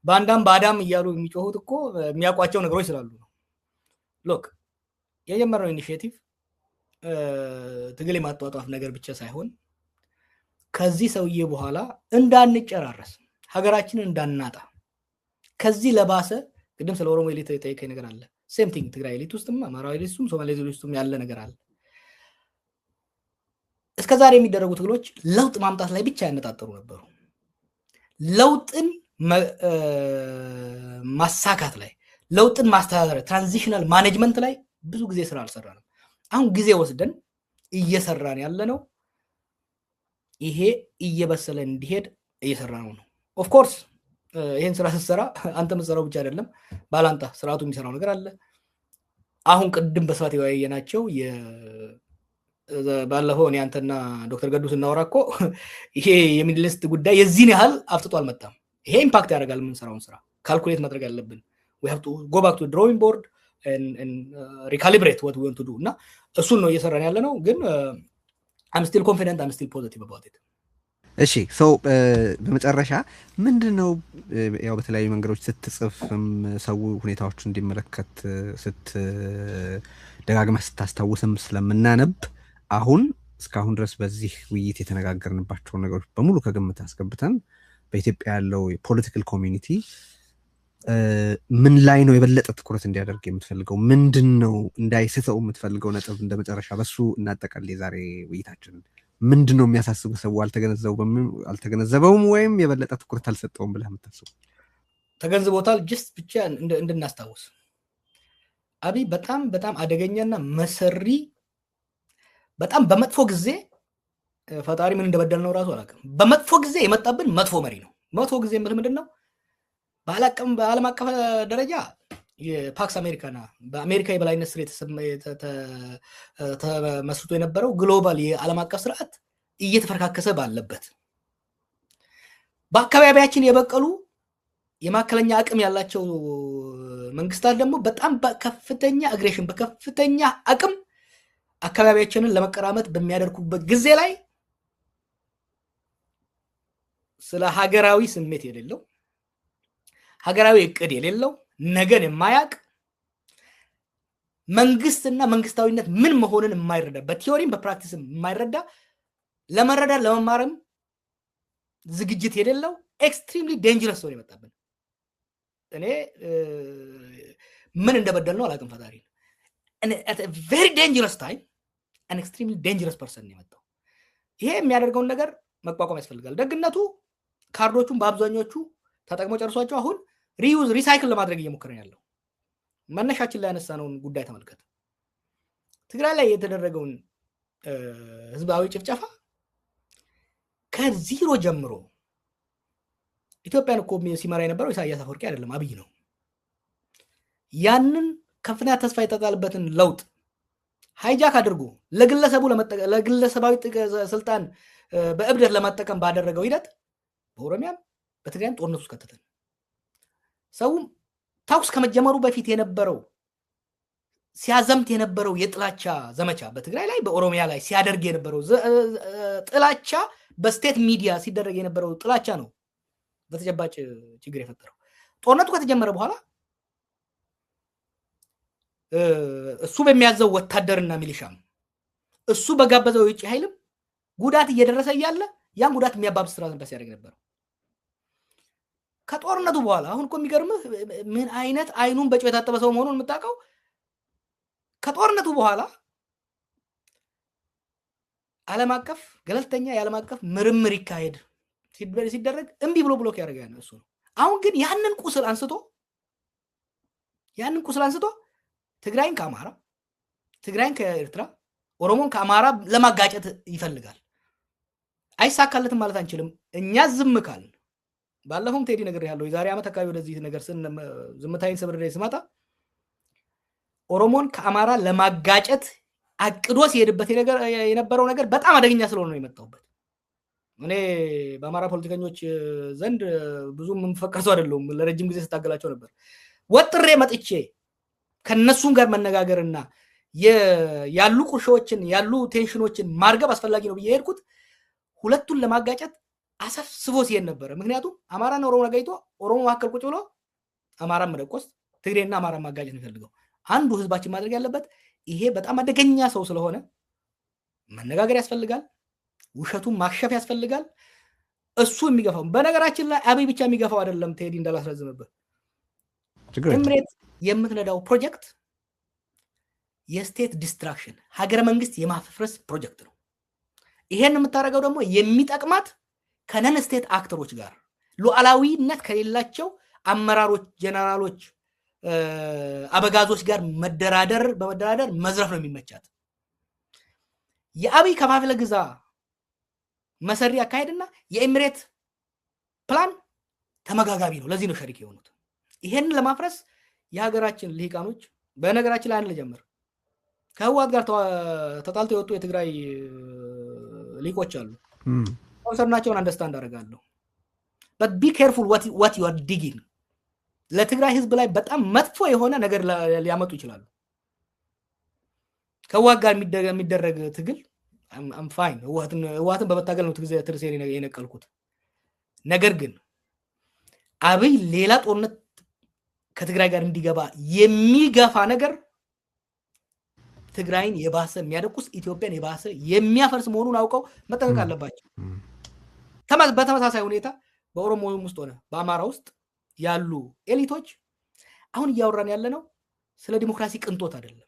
Speaker 2: በአንዳም በአዳም እያሉ የሚጮሁት እኮ የሚያውቋቸው ነገሮች ስላሉ ነው። ሎክ የጀመረው ኢኒሼቲቭ ትግል የማጧጧፍ ነገር ብቻ ሳይሆን ከዚህ ሰውዬ በኋላ እንዳንጨራረስ፣ ሀገራችንን እንዳናጣ፣ ከዚህ ለባሰ ቅድም ስለ ኦሮሞ ኤሊት የጠየቀኝ ነገር አለ። ሴም ቲንግ ትግራይ ኤሊት ውስጥም አማራ ኤሊት ውስጥም ሶማሌ ኤሊት ውስጥም ያለ ነገር አለ። እስከዛሬ የሚደረጉ ትግሎች ለውጥ ማምጣት ላይ ብቻ ያነጣጠሩ ነበሩ። ለውጥን ማሳካት ላይ፣ ለውጥን ማስተዳደር፣ ትራንዚሽናል ማኔጅመንት ላይ ብዙ ጊዜ ስራ አልሰራንም። አሁን ጊዜ ወስደን እየሰራን ያለ ነው። ይሄ እየበሰለ እንዲሄድ እየሰራ ነው። ኦፍ ኮርስ ይሄን ስራ ስትሰራ አንተ የምትሰራው ብቻ አይደለም፣ ባላንጣ ስርዓቱ የሚሰራው ነገር አለ። አሁን ቅድም በስፋት የወያየናቸው ባለፈው እኔ አንተና ዶክተር ገዱ ስናወራ እኮ ይሄ የሚድል ኢስት ጉዳይ የዚህን ያህል አፍጥጦ አልመጣም። ይሄ ኢምፓክት ያደርጋል የምንሰራውን ስራ። ካልኩሌት ማድረግ አለብን። we have to go back to the drawing board and recalibrate what we want to do እና እሱን ነው እየሰራን ያለ ነው። ግን I'm still confident, I'm still positive about it።
Speaker 1: እሺ ሶ በመጨረሻ ምንድነው ያው በተለያዩ መንገዶች ስትጽፍም ሰው ሁኔታዎች እንዲመለከት ደጋግመህ ስታስታውስም ስለምናነብ አሁን እስካሁን ድረስ በዚህ ውይይት የተነጋገርንባቸው ነገሮች በሙሉ ከግምት አስገብተን በኢትዮጵያ ያለው የፖለቲካል ኮሚኒቲ ምን ላይ ነው የበለጠ ትኩረት እንዲያደርግ የምትፈልገው? ምንድነው እንዳይስተው የምትፈልገው ነጥብ? እንደመጨረሻ በሱ እናጠቃልል የዛሬ ውይይታችንን። ምንድነው የሚያሳስቡ? ሰው አልተገነዘበውም ወይም የበለጠ ትኩረት አልሰጠውም ብለህ የምታስበው?
Speaker 2: ተገንዝቦታል። ጅስት ብቻ እንድናስታውስ አብይ በጣም በጣም አደገኛና መሰሪ በጣም በመጥፎ ጊዜ ፈጣሪ ምን እንደበደል ነው ራሱ አላውቅም። በመጥፎ ጊዜ የመጣብን መጥፎ መሪ ነው። መጥፎ ጊዜ ምንድነው? በዓለም አቀፍ ደረጃ የፓክስ አሜሪካና በአሜሪካ የበላይነት ስር ተመስርቶ የነበረው ግሎባል የዓለም አቀፍ ስርዓት እየተፈረካከሰ ባለበት በአካባቢያችን የበቀሉ የማከለኛ አቅም ያላቸው መንግስታት ደግሞ በጣም በከፍተኛ አግሬሽን በከፍተኛ አቅም አካባቢያችንን ለመቀራመት በሚያደርጉበት ጊዜ ላይ ስለ ሀገራዊ ስሜት የሌለው ሀገራዊ እቅድ የሌለው ነገን የማያቅ መንግስትና መንግስታዊነት ምን መሆንን የማይረዳ በቲዮሪም በፕራክቲስም የማይረዳ ለመረዳት ለመማርም ዝግጅት የሌለው ኤክስትሪምሊ ዴንጀረስ ሰው የመጣብን። እኔ ምን እንደበደል ነው አላውቅም። ፈጣሪ at a very dangerous time an extremely dangerous person የመጣው። ይሄ የሚያደርገውን ነገር መቋቋም ያስፈልጋል። ደግነቱ ካርዶቹን በአብዛኞቹ ተጠቅሞ ጨርሷቸው አሁን ሪዩዝ ሪሳይክል ለማድረግ እየሞከረን ያለው። መነሻችን ላይ ያነሳነውን ጉዳይ ተመልከት። ትግራይ ላይ የተደረገውን ህዝባዊ ጭፍጨፋ ከዜሮ ጀምሮ ኢትዮጵያን እኮ ሲመራ የነበረው ኢሳያስ አፈወርቂ አይደለም፣ አብይ ነው። ያንን ከፍተኛ ተስፋ የተጣለበትን ለውጥ ሃይጃክ አድርጎ ለግለሰባዊ ስልጣን በእብደት ለመጠቀም ባደረገው ሂደት በኦሮሚያም በትግራይም ጦርነት ውስጥ ከተተን። ሰውም ታውስ ከመጀመሩ በፊት የነበረው ሲያዘምት የነበረው የጥላቻ ዘመቻ በትግራይ ላይ በኦሮሚያ ላይ ሲያደርግ የነበረው ጥላቻ በስቴት ሚዲያ ሲደረግ የነበረው ጥላቻ ነው በተጨባጭ ችግር የፈጠረው። ጦርነቱ ከተጀመረ በኋላ እሱ በሚያዘው ወታደርና ሚሊሻም እሱ በጋበዘው የውጭ ኃይልም ጉዳት እየደረሰ እያለ ያን ጉዳት የሚያባብስ ስራ ነበር ሲያደርግ ነበረው። ከጦርነቱ በኋላ አሁን እኮ የሚገርምህ ምን አይነት አይኑን በጨው የታጠበ ሰው መሆኑን የምታውቀው ከጦርነቱ በኋላ ዓለም አቀፍ ገለልተኛ የዓለም አቀፍ ምርምር ይካሄድ ሲደረግ እምቢ ብሎ ብሎክ ያደርጋል እሱ ነው። አሁን ግን ያንን ቁስል አንስቶ ትግራይን ከአማራ ትግራይን ከኤርትራ ኦሮሞን ከአማራ ለማጋጨት ይፈልጋል። አይሳካለትም ማለት አንችልም። እኛ ዝም ካልን ባለፈውም ቴዲ ነገር ያለው የዛሬ ዓመት አካባቢ ወደዚህ ነገር ዝምታይን ሰብሬ ስመጣ ኦሮሞን ከአማራ ለማጋጨት አቅዶ ሲሄድበት የነበረው ነገር በጣም አደገኛ ስለሆነ ነው የመጣውበት። እኔ በአማራ ፖለቲከኞች ዘንድ ብዙ የምፈቀር ሰው አይደለሁም። ለረጅም ጊዜ ስታገላቸው ነበር። ወጥሬ መጥቼ ከነሱም ጋር መነጋገርና ያሉ ቁርሾችን ያሉ ቴንሽኖችን ማርገብ አስፈላጊ ነው ብዬ ሄድኩት ሁለቱን ለማጋጨት አሰፍስቦ ሲሄድ ነበረ። ምክንያቱም አማራና ኦሮሞ አጋጭቶ ኦሮሞ መካከል ቁጭ ብሎ አማራን መደቆስ ትግሬና አማራን ማጋጨት ነው የሚፈልገው። አንዱ ህዝባችን ማድረግ ያለበት ይሄ በጣም አደገኛ ሰው ስለሆነ መነጋገር ያስፈልጋል። ውሸቱን ማክሸፍ ያስፈልጋል። እሱ የሚገፋው በነገራችን ላይ አብይ ብቻ የሚገፋው አይደለም። ቴዲ እንዳላስረዝምበት እምሬት የምትነዳው ፕሮጀክት የስቴት ዲስትራክሽን ሀገረ መንግስት የማፍረስ ፕሮጀክት ነው። ይሄን የምታደርገው ደግሞ የሚጠቅማት ከነን ስቴት አክተሮች ጋር ሉዓላዊነት ከሌላቸው አመራሮች፣ ጀነራሎች፣ አበጋዞች ጋር በመደራደር መዝረፍ ነው የሚመቻት። የአብይ ከፋፍለ ግዛ መሰሪ አካሄድና የኤሚሬት ፕላን ተመጋጋቢ ነው። ለዚህ ነው ሸሪክ የሆኑት። ይሄን ለማፍረስ የሀገራችን ልሂቃኖች በነገራችን ላይ አንድ ልጀምር ከህወሓት ጋር ተጣልተው የወጡ የትግራይ ሊቆች አሉ። ኮንሰርናቸውን አንደርስታንድ አደርጋለሁ። but be careful what you are digging። ለትግራይ ህዝብ ላይ በጣም መጥፎ የሆነ ነገር ሊያመጡ ይችላሉ። ከህወሓት ጋር የሚደረግ ትግል I'm fine። ህወሓትን በመታገል ነው ትርሴን የነቀልኩት። ነገር ግን አብይ ሌላ ጦርነት ከትግራይ ጋር እንዲገባ የሚገፋ ነገር ትግራይን የባሰ የሚያደቁስ ኢትዮጵያን የባሰ የሚያፈርስ መሆኑን አውቀው መጠንቀቅ አለባቸው። በተመሳሳይ ሁኔታ በኦሮሞ ውስጥ ሆነ በአማራ ውስጥ ያሉ ኤሊቶች አሁን እያወራን ያለ ነው ስለ ዲሞክራሲ ቅንጦት አይደለም።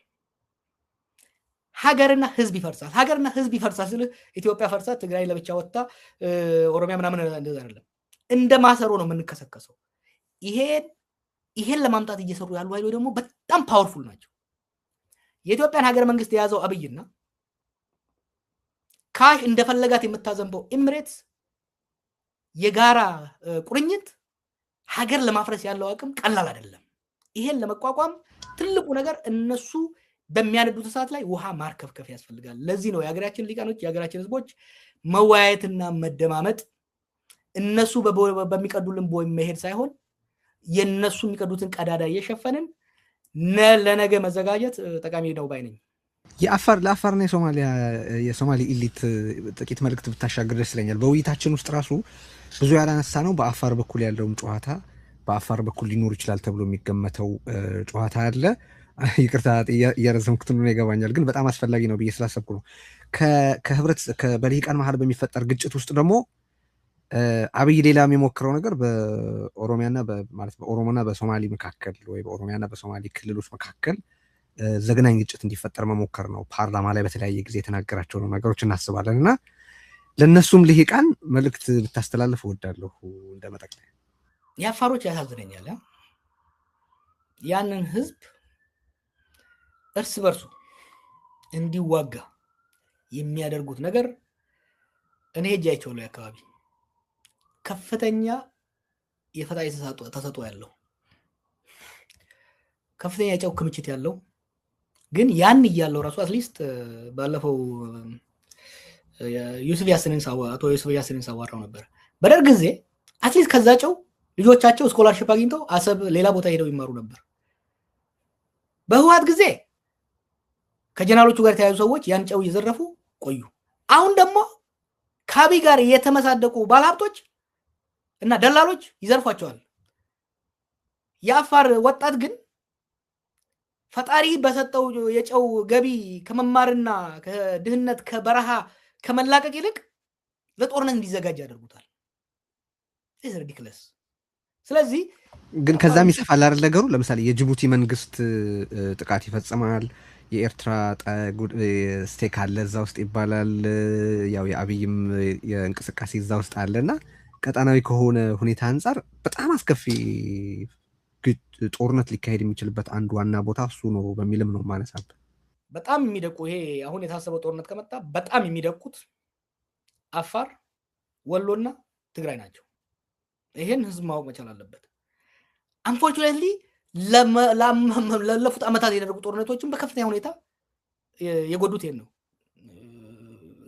Speaker 2: ሀገርና ህዝብ ይፈርሳል። ሀገርና ህዝብ ይፈርሳል ስለ ኢትዮጵያ ፈርሳ ትግራይ ለብቻ ወጣ ኦሮሚያ ምናምን እንደዛ አይደለም። እንደ ማሰሮ ነው የምንከሰከሰው። ይሄን ለማምጣት እየሰሩ ያሉ ኃይሎች ደግሞ በጣም ፓወርፉል ናቸው። የኢትዮጵያን ሀገር መንግስት የያዘው አብይና ካሽ እንደፈለጋት የምታዘንበው ኤሚሬትስ የጋራ ቁርኝት ሀገር ለማፍረስ ያለው አቅም ቀላል አይደለም። ይሄን ለመቋቋም ትልቁ ነገር እነሱ በሚያነዱት እሳት ላይ ውሃ ማርከፍከፍ ያስፈልጋል። ለዚህ ነው የሀገራችን ሊቃኖች የሀገራችን ህዝቦች መወያየትና መደማመጥ እነሱ በሚቀዱልን ቦይ መሄድ ሳይሆን የነሱ የሚቀዱትን ቀዳዳ እየሸፈንን ለነገ መዘጋጀት ጠቃሚ ነው ባይ ነኝ።
Speaker 1: ለአፋርና የሶማሌ ኢሊት ጥቂት መልእክት ብታሻገር ደስ ይለኛል። በውይይታችን ውስጥ ራሱ ብዙ ያላነሳ ነው በአፋር በኩል ያለውም ጨዋታ በአፋር በኩል ሊኖር ይችላል ተብሎ የሚገመተው ጨዋታ አለ። ይቅርታ እያረዘምኩት ነው ይገባኛል፣ ግን በጣም አስፈላጊ ነው ብዬ ስላሰብኩ ነው። ከህብረት በልሂቃን መሀል በሚፈጠር ግጭት ውስጥ ደግሞ አብይ ሌላ የሚሞክረው ነገር በኦሮሚያና ማለት በኦሮሞና በሶማሌ መካከል ወይ በኦሮሚያና በሶማሌ ክልሎች መካከል ዘግናኝ ግጭት እንዲፈጠር መሞከር ነው። ፓርላማ ላይ በተለያየ ጊዜ የተናገራቸው ነው ነገሮች እናስባለን እና ለነሱም ልሂቃን መልእክት ብታስተላልፍ እወዳለሁ። እንደመጠቅለያ
Speaker 2: የአፋሮች ያሳዝነኛል። ያንን ህዝብ እርስ በርሱ እንዲዋጋ የሚያደርጉት ነገር እኔ ሄጄ አይቼዋለሁ። አካባቢ ከፍተኛ የፈጣሪ ተሰጥኦ ያለው ከፍተኛ የጨው ክምችት ያለው ግን ያን እያለው ራሱ አትሊስት ባለፈው ዩሱፍ ያሲንን ሳዋራው ነበር። በደርግ ጊዜ አትሊስት ከዛ ጨው ልጆቻቸው ስኮላርሺፕ አግኝተው አሰብ ሌላ ቦታ ሄደው ይማሩ ነበር። በህወሓት ጊዜ ከጀነራሎቹ ጋር የተያዙ ሰዎች ያን ጨው እየዘረፉ ቆዩ። አሁን ደግሞ ከአብይ ጋር የተመሳደቁ ባለሀብቶች እና ደላሎች ይዘርፏቸዋል። የአፋር ወጣት ግን ፈጣሪ በሰጠው የጨው ገቢ ከመማርና ከድህነት ከበረሃ ከመላቀቅ ይልቅ ለጦርነት እንዲዘጋጅ ያደርጉታል። this is ridiculous። ስለዚህ
Speaker 1: ግን ከዛም ይሰፋል አይደል ነገሩ። ለምሳሌ የጅቡቲ መንግስት ጥቃት ይፈጽማል፣ የኤርትራ ስቴክ አለ እዛ ውስጥ ይባላል። ያው የአብይም የእንቅስቃሴ እዛ ውስጥ አለና ቀጣናዊ ከሆነ ሁኔታ አንፃር በጣም አስከፊ ጦርነት ሊካሄድ የሚችልበት አንዱ ዋና ቦታ እሱ ነው በሚልም ነው ማነሳብ።
Speaker 2: በጣም የሚደቁ ይሄ አሁን የታሰበው ጦርነት ከመጣ በጣም የሚደቁት አፋር፣ ወሎና ትግራይ ናቸው። ይሄን ህዝብ ማወቅ መቻል አለበት። አንፎርቹኔትሊ ላለፉት ዓመታት የደረጉ ጦርነቶችን በከፍተኛ ሁኔታ የጎዱት ይሄን ነው።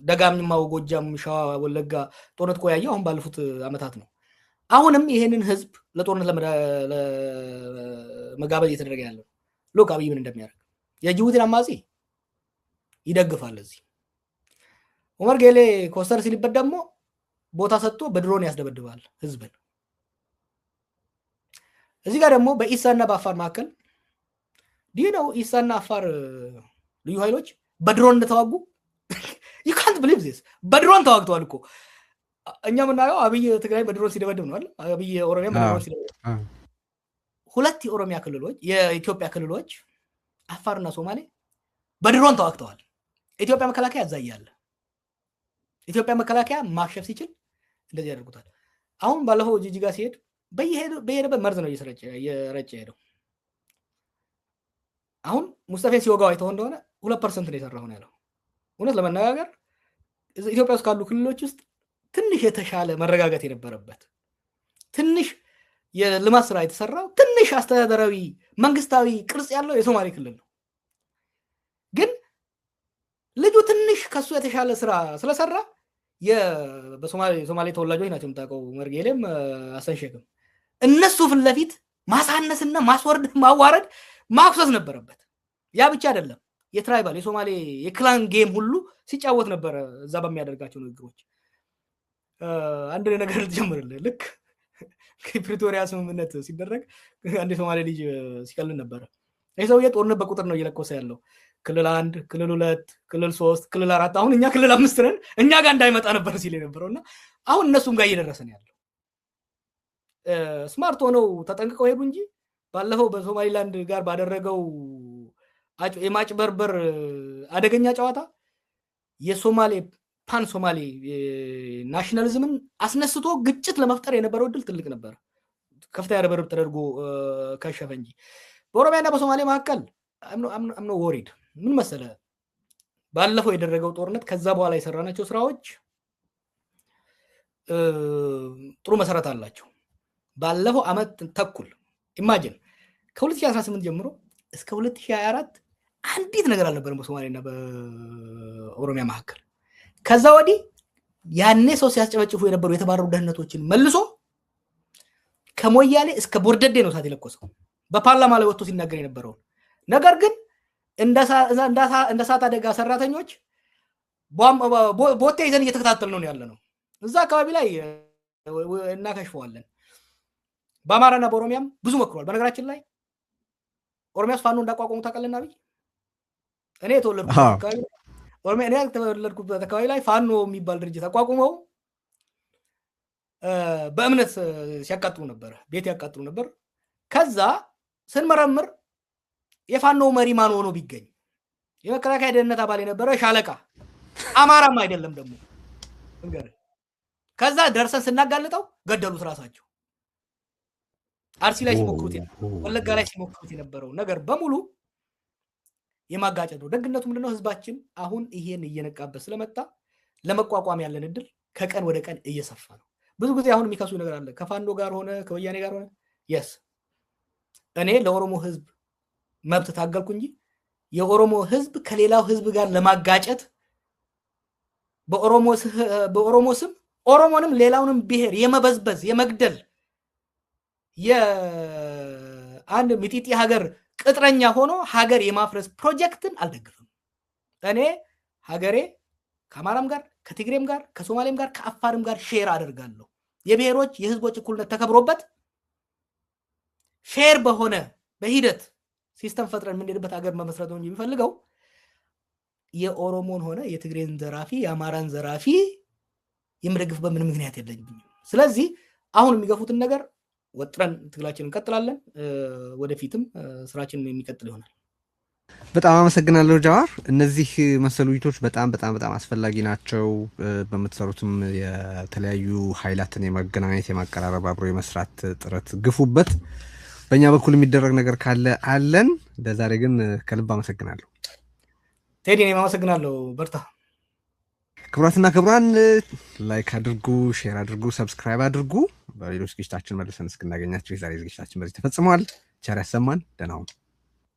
Speaker 2: ደጋማው ጎጃም፣ ሸዋ፣ ወለጋ ጦርነት ቆያየው አሁን ባለፉት ዓመታት ነው። አሁንም ይሄንን ህዝብ ለጦርነት ለመጋበዝ እየተደረገ ያለው ሎክ አብይ ምን እንደሚያደርግ የጅቡቲን አማጺ ይደግፋል። እዚህ ኡመር ጌሌ ኮስተር ሲልበት ደግሞ ቦታ ሰጥቶ በድሮን ያስደበድባል ህዝብን። እዚህ ጋር ደግሞ በኢሳና በአፋር መካከል ዲኖ ኢሳና አፋር ልዩ ኃይሎች በድሮን እንደተዋጉ you can't believe this። በድሮን ተዋግተዋል እኮ። እኛ ምናየው አብይ ትግራይ በድሮን ሲደበድብ ነው አይደል? አብይ ኦሮሚያ በድሮን ሲደበድብ። ሁለት የኦሮሚያ ክልሎች የኢትዮጵያ ክልሎች አፋርና ሶማሌ በድሮን ተዋግተዋል። ኢትዮጵያ መከላከያ ያዛያል። ኢትዮጵያ መከላከያ ማክሸፍ ሲችል እንደዚህ ያደርጉታል። አሁን ባለፈው ጂጂጋ ሲሄድ በየሄደበት መርዝ ነው እየረጨ ሄደው። አሁን ሙስጠፌን ሲወጋው አይተው እንደሆነ 2% ነው የሰራው ነው ያለው። እውነት ለመነጋገር ኢትዮጵያ ውስጥ ካሉ ክልሎች ውስጥ ትንሽ የተሻለ መረጋጋት የነበረበት ትንሽ የልማት ስራ የተሰራው ትንሽ አስተዳደራዊ መንግስታዊ ቅርጽ ያለው የሶማሌ ክልል ነው። ግን ልጁ ትንሽ ከሱ የተሻለ ስራ ስለሰራ በሶማሌ ተወላጆች ናቸው የምታውቀው መርጌሌም አሰንሸክም እነሱ ፊት ለፊት ማሳነስና ማስወርድ ማዋረድ ማክሰስ ነበረበት። ያ ብቻ አይደለም፣ የትራይባል የሶማሌ የክላን ጌም ሁሉ ሲጫወት ነበር እዛ በሚያደርጋቸው ንግግሮች። አንድ ነገር ልጀምርልህ። ልክ ከፕሪቶሪያ ስምምነት ሲደረግ አንድ ሶማሌ ልጅ ሲቀልን ነበር። ይሄ ሰውዬ ጦርነት በቁጥር ነው እየለኮሰ ያለው። ክልል 1 ክልል 2 ክልል 3 ክልል 4 አሁን እኛ ክልል 5 ነን፣ እኛ ጋር እንዳይመጣ ነበር ሲል የነበረውና አሁን እነሱም ጋር እየደረሰ ነው ያለው። ስማርት ሆነው ተጠንቅቀው ሄዱ እንጂ ባለፈው በሶማሊላንድ ጋር ባደረገው የማጭበርበር አደገኛ ጨዋታ የሶማሌ ፓን ሶማሌ ናሽናሊዝምን አስነስቶ ግጭት ለመፍጠር የነበረው እድል ትልቅ ነበር። ከፍተኛ ርብርብ ተደርጎ ከሸፈ እንጂ በኦሮሚያና በሶማሌ መካከል አምኖ ወሪድ ምን መሰለ ባለፈው የደረገው ጦርነት ከዛ በኋላ የሰራናቸው ስራዎች ጥሩ መሰረት አላቸው። ባለፈው አመት ተኩል ኢማጂን ከ2018 ጀምሮ እስከ 2024 አንዲት ነገር አልነበረም በሶማሌና በኦሮሚያ መካከል። ከዛ ወዲህ ያኔ ሰው ሲያስጨበጭፉ የነበሩ የተባረሩ ደህንነቶችን መልሶ ከሞያሌ እስከ ቦርደዴ ነው ሳት የለኮሰው በፓርላማ ላይ ወጥቶ ሲናገር የነበረው ነገር ግን እንደ ሳት አደጋ ሰራተኞች ቦቴ ይዘን እየተከታተል ነው ያለ ነው። እዛ አካባቢ ላይ እናከሽፈዋለን። በአማራና በኦሮሚያም ብዙ መክሯል። በነገራችን ላይ ኦሮሚያስ ፋኖ እንዳቋቋሙ ታውቃለህ አብይ? እኔ የተወለድኩበት አካባቢ ላይ ፋኖ የሚባል ድርጅት አቋቁመው በእምነት ሲያቃጥሉ ነበር፣ ቤት ያቃጥሉ ነበር። ከዛ ስንመረምር የፋኖ መሪ ማን ሆኖ ቢገኝ የመከላከያ ደህንነት አባል የነበረ ሻለቃ አማራም አይደለም ደግሞ እንግዲህ ከዛ ደርሰን ስናጋልጠው ገደሉት ራሳቸው። አርሲ ላይ ሲሞክሩት ወለጋ ላይ ሲሞክሩት የነበረው ነገር በሙሉ የማጋጨት ነው። ደግነቱ ምንድነው? ህዝባችን አሁን ይሄን እየነቃበት ስለመጣ ለመቋቋም ያለን እድል ከቀን ወደ ቀን እየሰፋ ነው። ብዙ ጊዜ አሁን የሚከሱ ነገር አለ ከፋኖ ጋር ሆነ ከወያኔ ጋር ሆነ የስ እኔ ለኦሮሞ ህዝብ መብት ታገልኩ እንጂ የኦሮሞ ህዝብ ከሌላው ህዝብ ጋር ለማጋጨት በኦሮሞ ስም ኦሮሞንም ሌላውንም ብሔር የመበዝበዝ የመግደል የአንድ ሚጢጢ ሀገር ቅጥረኛ ሆኖ ሀገር የማፍረስ ፕሮጀክትን አልደግፍም። እኔ ሀገሬ ከአማራም ጋር ከትግሬም ጋር ከሶማሌም ጋር ከአፋርም ጋር ሼር አደርጋለሁ። የብሔሮች የህዝቦች እኩልነት ተከብሮበት ሼር በሆነ በሂደት ሲስተም ፈጥረን የምንሄድበት ሀገር መመስረት ነው እንጂ የሚፈልገው የኦሮሞን ሆነ የትግሬን ዘራፊ የአማራን ዘራፊ የምደግፍበት ምንም ምክንያት የለኝም። ስለዚህ አሁን የሚገፉትን ነገር ወጥረን ትግላችንን እንቀጥላለን። ወደፊትም ስራችንን የሚቀጥል ይሆናል።
Speaker 1: በጣም አመሰግናለሁ ጃዋር። እነዚህ መሰሉ ውይይቶች በጣም አስፈላጊ ናቸው። በምትሰሩትም የተለያዩ ኃይላትን የማገናኘት የማቀራረብ አብሮ የመስራት ጥረት ግፉበት። በእኛ በኩል የሚደረግ ነገር ካለ አለን። ለዛሬ ግን ከልብ አመሰግናለሁ
Speaker 2: ቴዲ። እኔም አመሰግናለሁ። በርታ።
Speaker 1: ክቡራትና ክቡራን ላይክ አድርጉ፣ ሼር አድርጉ፣ ሰብስክራይብ አድርጉ። በሌሎች ዝግጅታችን መልሰን እስክናገኛችሁ የዛሬ ዝግጅታችን በዚህ ተፈጽሟል። ቸር ያሰማን። ደህና ሁኑ።